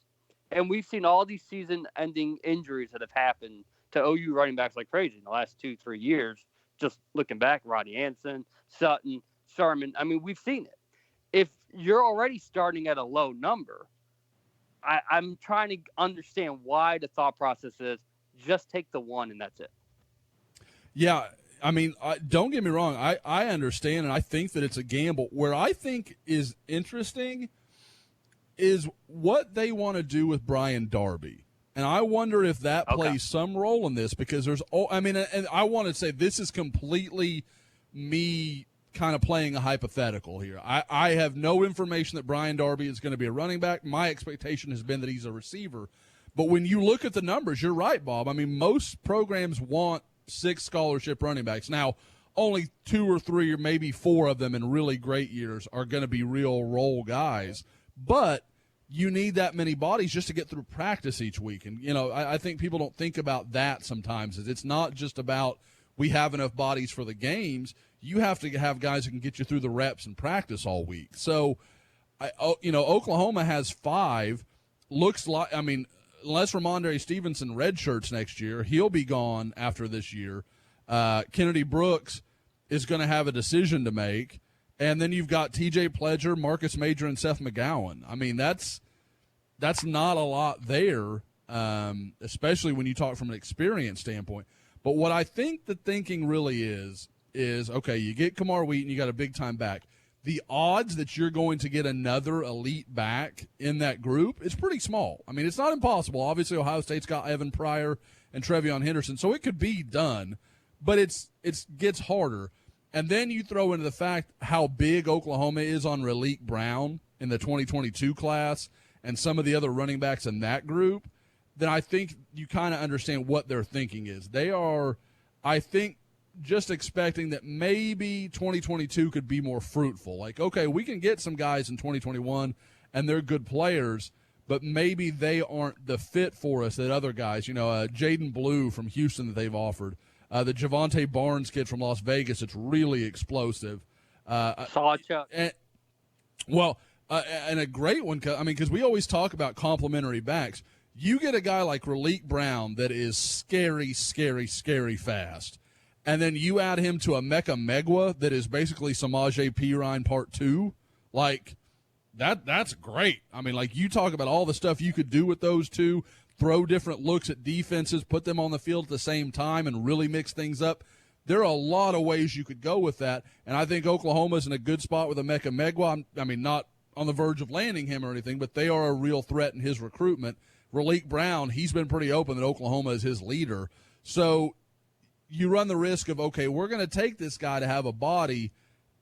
and we've seen all these season-ending injuries that have happened to OU running backs like crazy in the last 2-3 years. Just looking back, Rodney Anderson, Sutton, Sermon. We've seen it. If you're already starting at a low number, I'm trying to understand why the thought process is just take the 1 and that's it. Yeah, don't get me wrong. I understand, and I think that it's a gamble. Where I think is interesting is what they want to do with Brian Darby. And I wonder if that plays some role in this because and I want to say this is completely me kind of playing a hypothetical here. I have no information that Brian Darby is going to be a running back. My expectation has been that he's a receiver. But when you look at the numbers, you're right, Bob. Most programs want 6 scholarship running backs. Now, only 2 or 3 or maybe 4 of them in really great years are going to be real role guys. But you need that many bodies just to get through practice each week. And, I think people don't think about that sometimes. It's not just about we have enough bodies for the games. You have to have guys who can get you through the reps and practice all week. So, Oklahoma has 5. Looks like, unless Ramondre Stevenson redshirts next year, he'll be gone after this year. Kennedy Brooks is going to have a decision to make. And then you've got TJ Pledger, Marcus Major, and Seth McGowan. That's not a lot there, especially when you talk from an experience standpoint. But what I think the thinking really is, okay, you get Kamar Wheaton, you got a big-time back. The odds that you're going to get another elite back in that group is pretty small. It's not impossible. Obviously, Ohio State's got Evan Pryor and Trevion Henderson, so it could be done. But it gets harder. And then you throw into the fact how big Oklahoma is on Raleek Brown in the 2022 class and some of the other running backs in that group, then I think you kind of understand what their thinking is. They are, I think, just expecting that maybe 2022 could be more fruitful. Like, okay, we can get some guys in 2021 and they're good players, but maybe they aren't the fit for us that other guys, Jaden Blue from Houston that they've offered, the Javonte Barnes kid from Las Vegas. It's really explosive. Saw Chuck. And a great one, because we always talk about complementary backs. You get a guy like Raleek Brown that is scary, scary, scary fast, and then you add him to a Mecca Megwa that is basically Samaje Perine Part 2, that's great. You talk about all the stuff you could do with those two, throw different looks at defenses, put them on the field at the same time, and really mix things up. There are a lot of ways you could go with that, and I think Oklahoma's in a good spot with a Mecca Megwa. Not on the verge of landing him or anything, but they are a real threat in his recruitment. Raleek Brown, he's been pretty open that Oklahoma is his leader. So you run the risk of, okay, we're going to take this guy to have a body,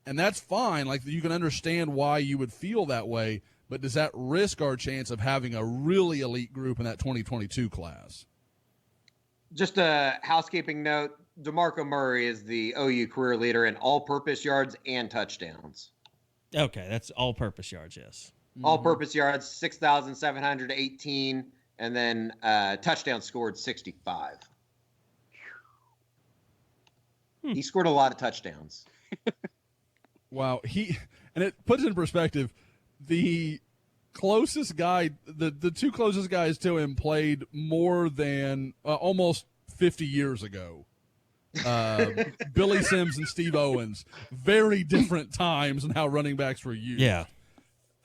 and that's fine. You can understand why you would feel that way, but does that risk our chance of having a really elite group in that 2022 class? Just a housekeeping note, DeMarco Murray is the OU career leader in all-purpose yards and touchdowns. Okay, that's all-purpose yards, yes. All-purpose yards, 6,718, and then touchdowns scored 65. He scored a lot of touchdowns. Wow, and it puts in perspective, the closest guy, the two closest guys to him played more than almost 50 years ago. Billy Sims and Steve Owens, very different times in how running backs were used. Yeah.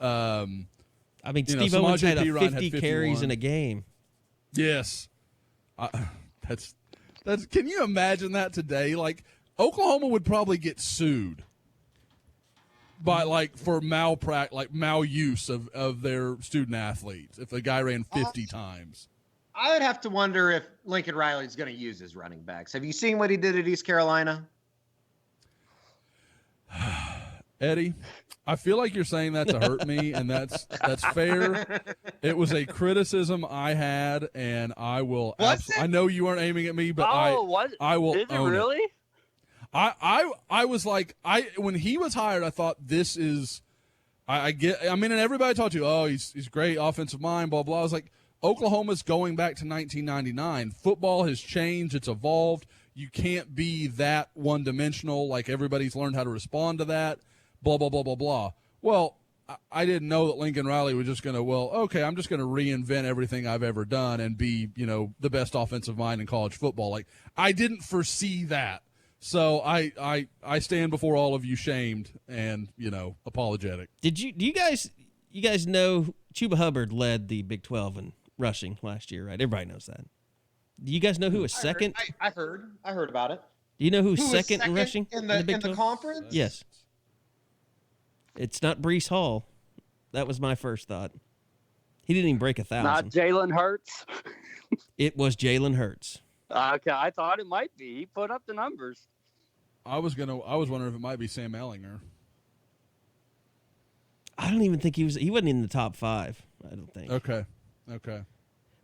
Steve Owens had 50 carries in a game. Yes. That's can you imagine that today? Oklahoma would probably get sued by for maluse of their student athletes if a guy ran 50 times. I would have to wonder if Lincoln Riley is going to use his running backs. Have you seen what he did at East Carolina? Eddie, I feel like you're saying that to hurt me, and that's fair. It was a criticism I had, and I will. I know you weren't aiming at me, but I will. Is it really? It. I was when he was hired, I thought this is. And everybody talked to, he's great offensive mind, blah blah. I was like, Oklahoma's going back to 1999. Football has changed. It's evolved. You can't be that one-dimensional. Everybody's learned how to respond to that. Blah, blah, blah, blah, blah. Well, I didn't know that Lincoln Riley was just going to, I'm just going to reinvent everything I've ever done and be, the best offensive mind in college football. I didn't foresee that. So I stand before all of you shamed and, apologetic. Do you guys know Chuba Hubbard led the Big 12 in rushing last year, right? Everybody knows that. Do you guys know who was second? I heard about it. Do you know who's second in rushing in the Big 12? Conference? Yes. It's not Breece Hall. That was my first thought. He didn't even break 1,000. Not Jalen Hurts. It was Jalen Hurts. Okay, I thought it might be. He put up the numbers. I was wondering if it might be Sam Ehlinger. I don't even think he wasn't in the top 5. I don't think. Okay.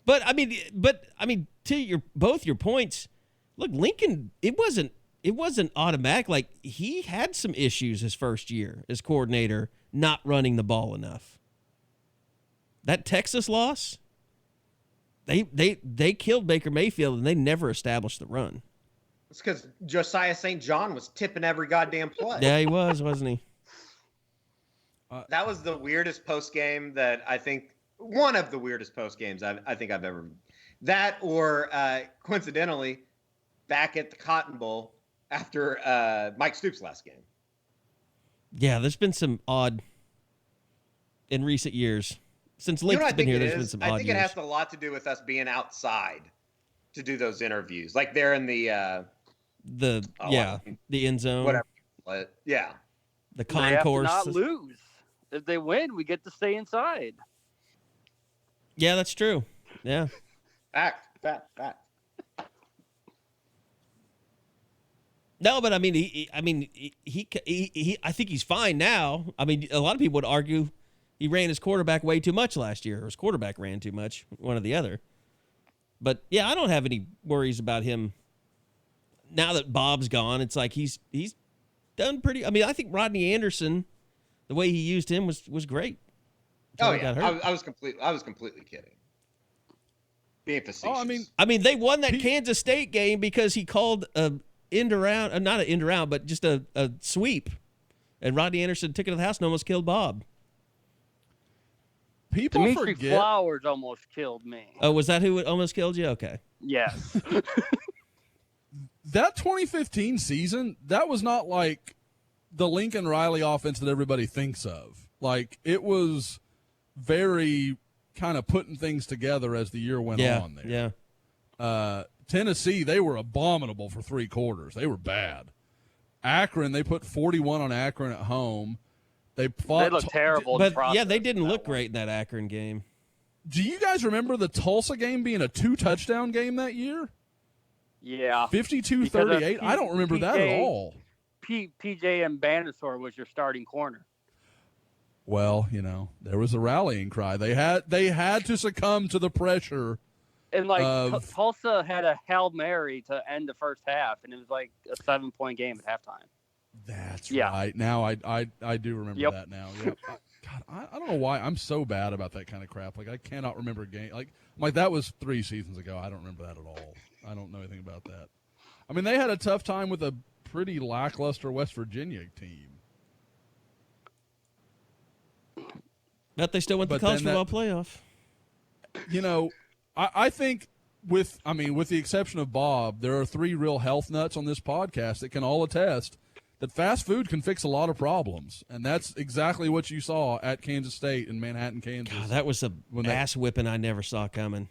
But I mean, to both your points, look, Lincoln, it wasn't automatic. He had some issues his first year as coordinator, not running the ball enough. That Texas loss, they killed Baker Mayfield and they never established the run. It's because Josiah St. John was tipping every goddamn play. Yeah, he was, wasn't he? That was the weirdest post game that I think. One of the weirdest post games I think I've ever. That or coincidentally, back at the Cotton Bowl after Mike Stoops' last game. Yeah, there's been some odd in recent years. Since Lincoln's been here, there's been some odd I think years. It has a lot to do with us being outside to do those interviews. They're in the end zone. Whatever. But, yeah. The concourse. They have to not lose. If they win, we get to stay inside. Yeah, that's true. Yeah. Fact. No, but I mean, he I think he's fine now. I mean, a lot of people would argue he ran his quarterback way too much last year, or his quarterback ran too much, one or the other. But yeah, I don't have any worries about him now that Bob's gone. It's like he's done pretty. I mean, I think Rodney Anderson, the way he used him was great. Oh yeah, I was completely kidding. Being facetious. Oh, I mean, they won that Kansas State game because he called a end around, not an end around, but just a sweep, and Rodney Anderson took it to the house and almost killed Bob. People Dimitri forget. Flowers almost killed me. Oh, was that who almost killed you? Okay. Yes. That 2015 season, that was not like the Lincoln Riley offense that everybody thinks of. Like, it was very kind of putting things together as the year went on there. Yeah. Tennessee, they were abominable for 3 quarters. They were bad. Akron, they put 41 on Akron at home. They looked terrible. But, they didn't look great in that Akron game. Do you guys remember the Tulsa game being a 2-touchdown game that year? Yeah. 52-38? I don't remember that at all. PJ and Banister was your starting corner. Well, there was a rallying cry. They had to succumb to the pressure. And Tulsa had a Hail Mary to end the first half, and it was like a 7-point game at halftime. That's right. Now I do remember that now. Yep. God, I don't know why I'm so bad about that kind of crap. Like, I cannot remember a game. Like that was 3 seasons ago. I don't remember that at all. I don't know anything about that. I mean, they had a tough time with a pretty lackluster West Virginia team. But they still went to the college football playoff. I think with the exception of Bob, there are 3 real health nuts on this podcast that can all attest that fast food can fix a lot of problems. And that's exactly what you saw at Kansas State in Manhattan, Kansas. God, that was an ass whipping I never saw coming.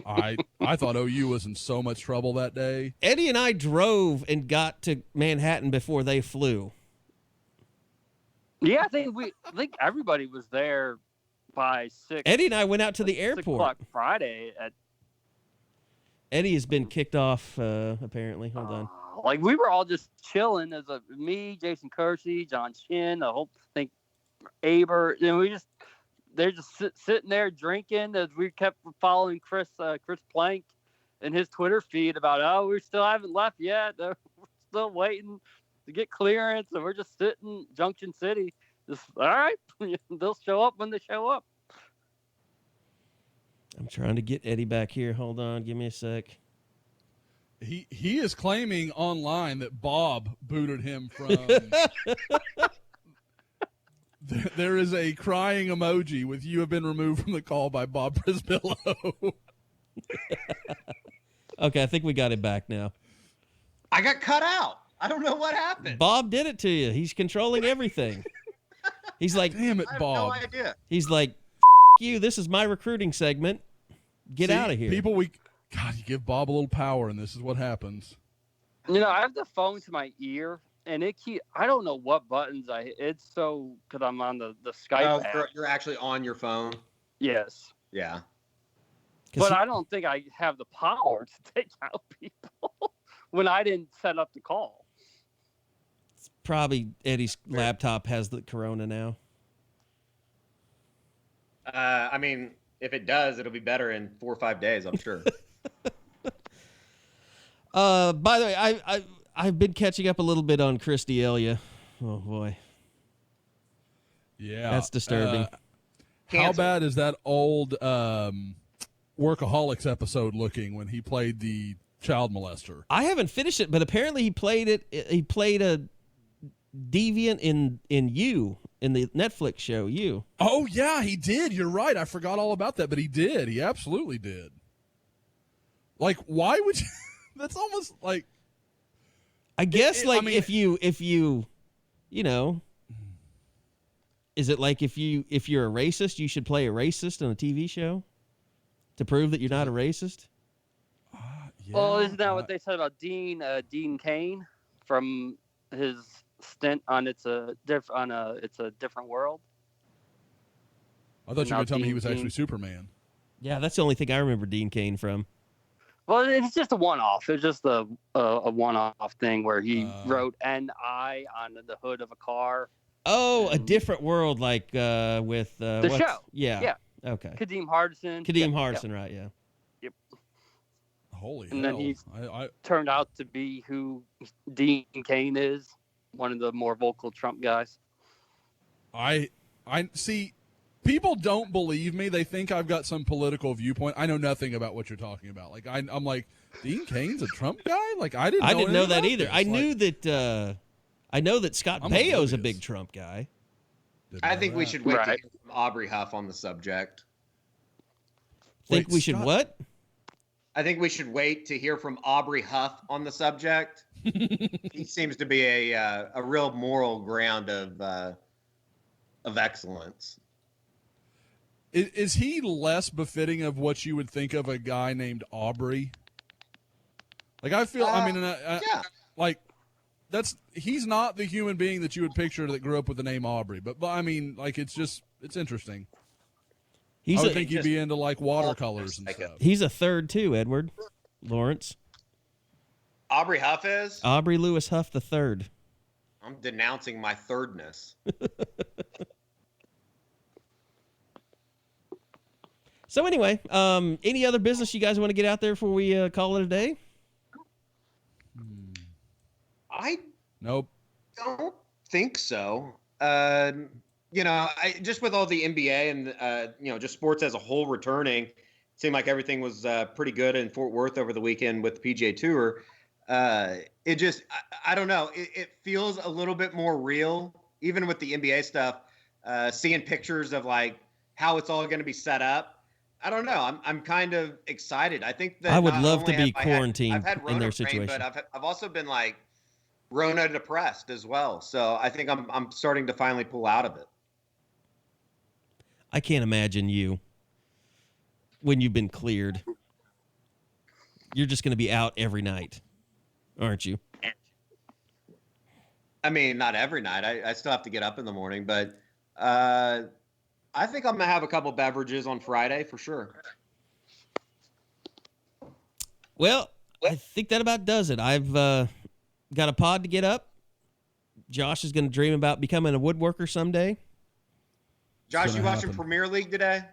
I thought OU was in so much trouble that day. Eddie and I drove and got to Manhattan before they flew. Yeah, I think everybody was there by 6. Eddie and I went out to the 6 airport o'clock Friday. Eddie has been kicked off, apparently. Hold on. Like, we were all just chilling as me, Jason Kersey, John Shin, Aber. They're just sitting there drinking as we kept following Chris Plank and his Twitter feed about, we still haven't left yet. We're still waiting to get clearance, and we're just sitting Junction City. Just, all right, they'll show up when they show up. I'm trying to get Eddie back here. Hold on, give me a sec. He is claiming online that Bob booted him from. There is a crying emoji with "You have been removed from the call" by Bob Brisbillo. Okay, I think we got it back now. I got cut out. I don't know what happened. Bob did it to you. He's controlling everything. He's like, damn it, Bob. I have no idea. He's like, you. This is my recruiting segment. Get out of here. God, you give Bob a little power, and this is what happens. I have the phone to my ear, and I don't know what buttons it's so, because I'm on the Skype app. You're actually on your phone? Yes. Yeah. But I don't think I have the power to take out people when I didn't set up the call. It's probably Eddie's laptop has the corona now. I mean, if it does, it'll be better in 4 or 5 days, I'm sure. By the way, I've been catching up a little bit on Chris D'Elia. Oh boy. Yeah. That's disturbing. How bad is that old Workaholics episode looking when he played the child molester? I haven't finished it, but apparently he played a deviant in You, in the Netflix show You. Oh yeah, he did. You're right. I forgot all about that, but he did. He absolutely did. Like, why would you? That's almost like. I guess if you is it like if you're a racist, you should play a racist on a TV show to prove that you're not a racist? Yeah, well, isn't that what they said about Dean Cain from his stint on It's a Different World? I thought you were going to tell me he was actually Superman. Yeah, that's the only thing I remember Dean Cain from. Well, it's just a one-off. It's just a one-off thing where he wrote N.I. on the hood of a car. Oh, A Different World, like with the show. Yeah. Okay. Kadeem Hardison. Right? Yeah. Yep. Holy and hell! Then he I turned out to be who Dean Cain is, one of the more vocal Trump guys. I see. People don't believe me. They think I've got some political viewpoint. I know nothing about what you're talking about. Like I'm like, Dean Cain's a Trump guy? Like I didn't know that either. This. I know that Scott Baio's a big Trump guy. I think we should wait to hear from Aubrey Huff on the subject. Think we should what? I think we should wait to hear from Aubrey Huff on the subject. He seems to be a real moral ground of excellence. Is he less befitting of what you would think of a guy named Aubrey? Like I feel, yeah. Like he's not the human being that you would picture that grew up with the name Aubrey. But I mean, like it's interesting. I would think he'd be into like watercolors and stuff. He's a third too, Edward Lawrence. Aubrey Huff is? Aubrey Lewis Huff the third. I'm denouncing my thirdness. So anyway, any other business you guys want to get out there before we call it a day? I don't think so. Just with all the NBA and just sports as a whole returning, it seemed like everything was pretty good in Fort Worth over the weekend with the PGA Tour. I don't know. It feels a little bit more real, even with the NBA stuff. Seeing pictures of like how it's all going to be set up. I don't know. I'm kind of excited. I think that I would love to be quarantined I've had in their Rona situation, brain, but I've also been like Rona depressed as well. So I think I'm starting to finally pull out of it. I can't imagine you when you've been cleared. You're just going to be out every night, aren't you? I mean, not every night. I still have to get up in the morning, but I think I'm going to have a couple beverages on Friday for sure. Well, I think that about does it. I've got a pod to get up. Josh is going to dream about becoming a woodworker someday. Josh, you watching Premier League today?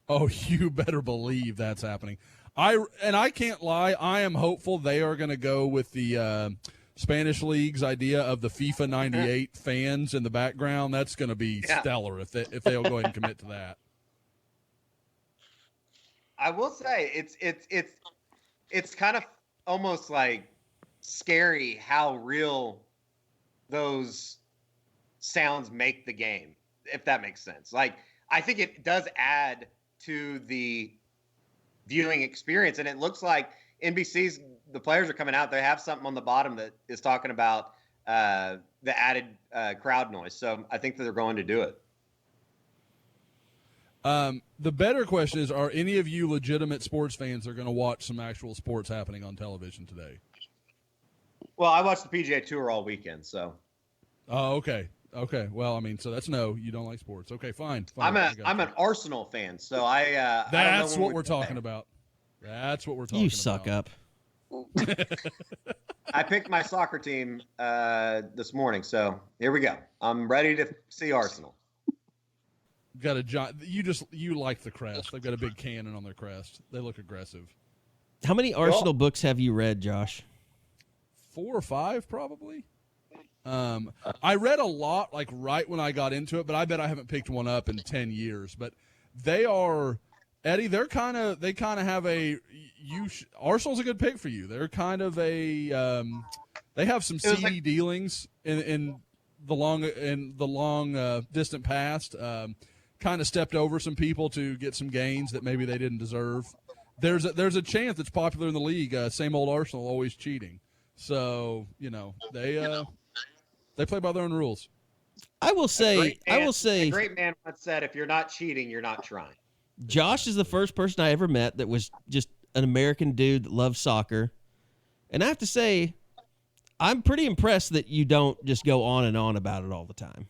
Oh, you better believe that's happening. I can't lie. I am hopeful they are going to go with the Spanish League's idea of the FIFA 98 fans in the background. That's going to be stellar if they'll go ahead and commit to that. I will say it's kind of almost like scary how real those sounds make the game, if that makes sense. Like, I think it does add to the viewing experience, and it looks like NBC's the players are coming out. They have something on the bottom that is talking about the added crowd noise. So I think that they're going to do it. The better question is, are any of you legitimate sports fans that are going to watch some actual sports happening on television today? Well, I watched the PGA Tour all weekend, so. Oh, okay. Okay. Well, I mean, so that's no. You don't like sports. Okay, fine. I'm an Arsenal fan, so That's what we're talking about. That's what we're talking about. You suck up. I picked my soccer team this morning, so here we go. I'm ready to see Arsenal. Got a giant. You like the crest. They've got a big cannon on their crest. They look aggressive. How many Arsenal books have you read, Josh? 4 or 5, probably. I read a lot, like right when I got into it, but I bet I haven't picked one up in 10 years. But they are, Eddie. They kind of have a. Arsenal's a good pick for you. They're kind of a. They have some seedy dealings in the long distant past. Kind of stepped over some people to get some gains that maybe they didn't deserve. There's a chant that's popular in the league. Same old Arsenal, always cheating. So they play by their own rules. I will say. A great man once said, "If you're not cheating, you're not trying." Josh is the first person I ever met that was just an American dude that loves soccer, and I have to say, I'm pretty impressed that you don't just go on and on about it all the time.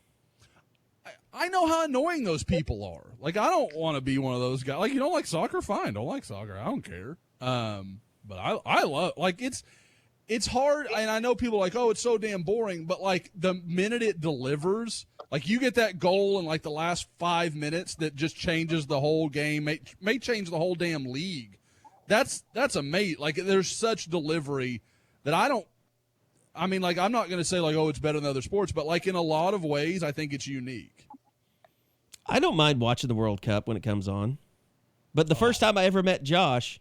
I know how annoying those people are. Like, I don't want to be one of those guys. Like, you don't like soccer? Fine, don't like soccer. I don't care. But I love, like, it's hard, and I know people are like, oh, it's so damn boring, but, like, the minute it delivers, like, you get that goal in, like, the last 5 minutes that just changes the whole game, may change the whole damn league. That's amazing. Like, there's such delivery that I'm not going to say, like, oh, it's better than other sports, but, like, in a lot of ways, I think it's unique. I don't mind watching the World Cup when it comes on. But the first time I ever met Josh,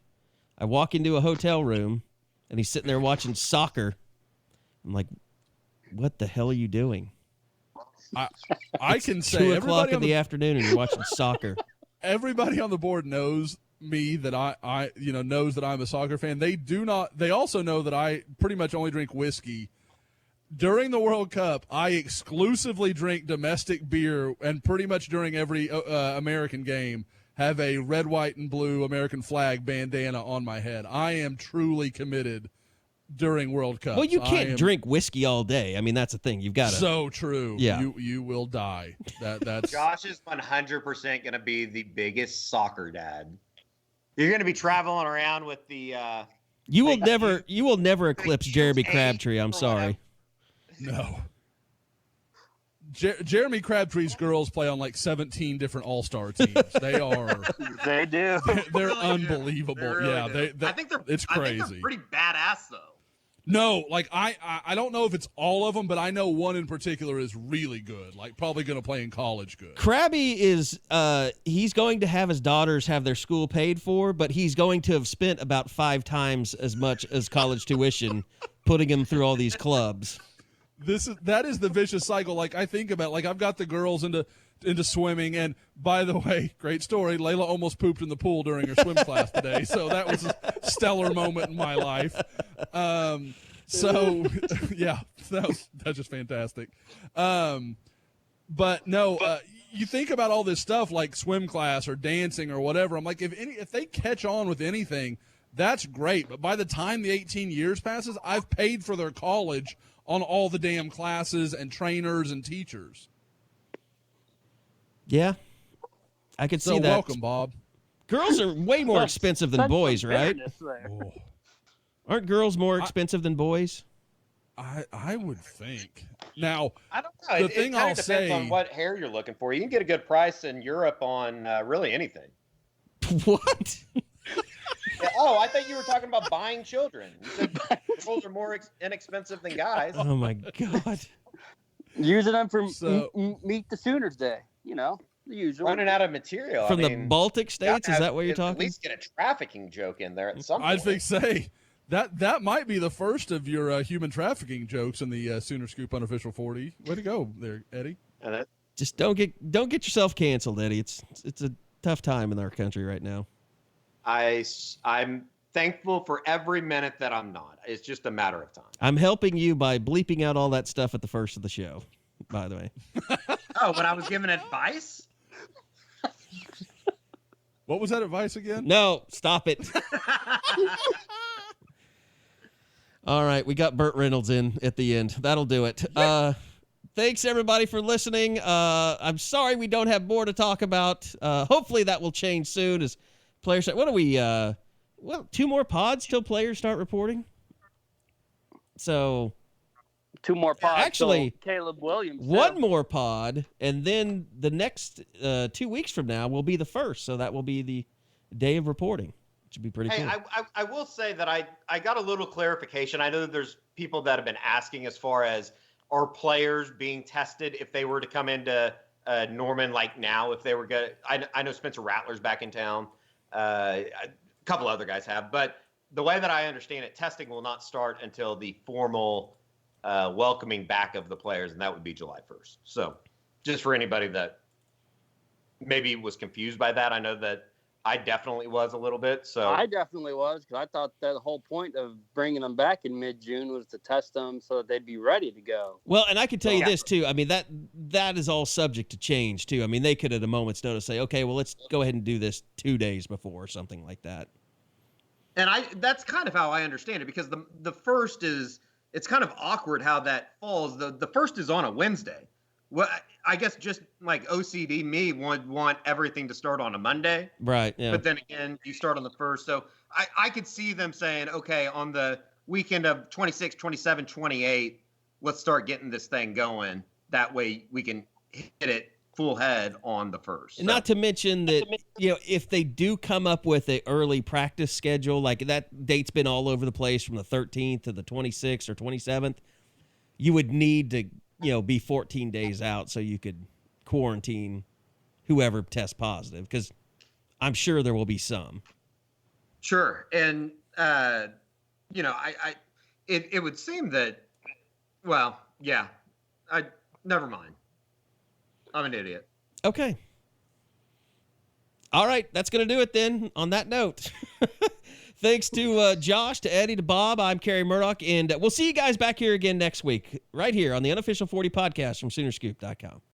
I walk into a hotel room, and he's sitting there watching soccer. I'm like, what the hell are you doing? I can say 2 o'clock in the afternoon, and you're watching soccer. Everybody on the board knows me, that I knows that I'm a soccer fan. They also know that I pretty much only drink whiskey. During the World Cup, I exclusively drink domestic beer, and pretty much during every American game have a red, white, and blue American flag bandana on my head. I am truly committed during World Cup. Well, you can't drink whiskey all day. I mean, that's the thing. You've got to. So true. Yeah. You will die. That's Josh is 100% going to be the biggest soccer dad. You're going to be traveling around with the. You will never eclipse Jeremy Crabtree. I'm sorry. No. Jeremy Crabtree's girls play on like 17 different all-star teams. They are. They do. They're unbelievable. They really do. I think it's crazy. I think they're pretty badass though. No, like I don't know if it's all of them, but I know one in particular is really good. Like probably going to play in college good. Krabby is he's going to have his daughters have their school paid for, but he's going to have spent about 5 times as much as college tuition putting him through all these clubs. That is the vicious cycle. Like I think about, like I've got the girls into swimming, and by the way, great story. Layla almost pooped in the pool during her swim class today, so that was a stellar moment in my life. So yeah, that's just fantastic. But no, you think about all this stuff like swim class or dancing or whatever. I'm like, if they catch on with anything, that's great. But by the time the 18 years passes, I've paid for their college on all the damn classes and trainers and teachers. Yeah, I could see that. Welcome, Bob. Girls are way more expensive than boys, right? Oh. Aren't girls more expensive than boys? I would think. Now, I don't know. The thing I'll I'll say, depends on what hair you're looking for. You can get a good price in Europe on really anything. What? Yeah, oh, I thought you were talking about buying children. You said girls are more inexpensive than guys. Oh my God! Using them for Meet the Sooners Day. You know, the usual. Running out of material From the Baltic states. Is that what you're talking? At least get a trafficking joke in there at some point. I'd think that might be the first of your human trafficking jokes in the Sooner Scoop Unofficial 40. Way to go there, Eddie. Just don't get yourself canceled, Eddie. It's a tough time in our country right now. I'm thankful for every minute that I'm not. It's just a matter of time. I'm helping you by bleeping out all that stuff at the first of the show, by the way. Oh, when I was giving advice? What was that advice again? No, stop it. All right, we got Burt Reynolds in at the end. That'll do it. Thanks, everybody, for listening. I'm sorry we don't have more to talk about. Hopefully that will change soon as players. What are we? 2 more pods till players start reporting. So 2 more pods. Actually, Caleb Williams. 1 more pod, and then the next 2 weeks from now will be the first. So that will be the day of reporting, which would be pretty cool. I will say that I got a little clarification. I know that there's people that have been asking as far as are players being tested if they were to come into Norman like now, if they were good. I know Spencer Rattler's back in town. A couple other guys have, but the way that I understand it, testing will not start until the formal welcoming back of the players, and that would be July 1st. So just for anybody that maybe was confused by that, I know that I definitely was a little bit. So I definitely was, because I thought that the whole point of bringing them back in mid-June was to test them so that they'd be ready to go. Well, and I can tell you this too. I mean, that is all subject to change too. I mean, they could at a moment's notice say, okay, well, let's go ahead and do this 2 days before or something like that. And that's kind of how I understand it, because the first is, it's kind of awkward how that falls. The first is on a Wednesday. Well, I guess just like OCD me would want everything to start on a Monday. Right, yeah. But then again, you start on the first. So I could see them saying, okay, on the weekend of 26, 27, 28, let's start getting this thing going. That way we can hit it full head on the first. So. Not to mention that, if they do come up with an early practice schedule, like that date's been all over the place from the 13th to the 26th or 27th, you would need to, be 14 days out so you could quarantine whoever tests positive, because I'm sure there will be some. Sure. And, it would seem that, well, yeah, never mind. I'm an idiot. Okay. All right. That's going to do it then on that note. Thanks to Josh, to Eddie, to Bob. I'm Kerry Murdoch, and we'll see you guys back here again next week, right here on the Unofficial 40 podcast from Soonerscoop.com.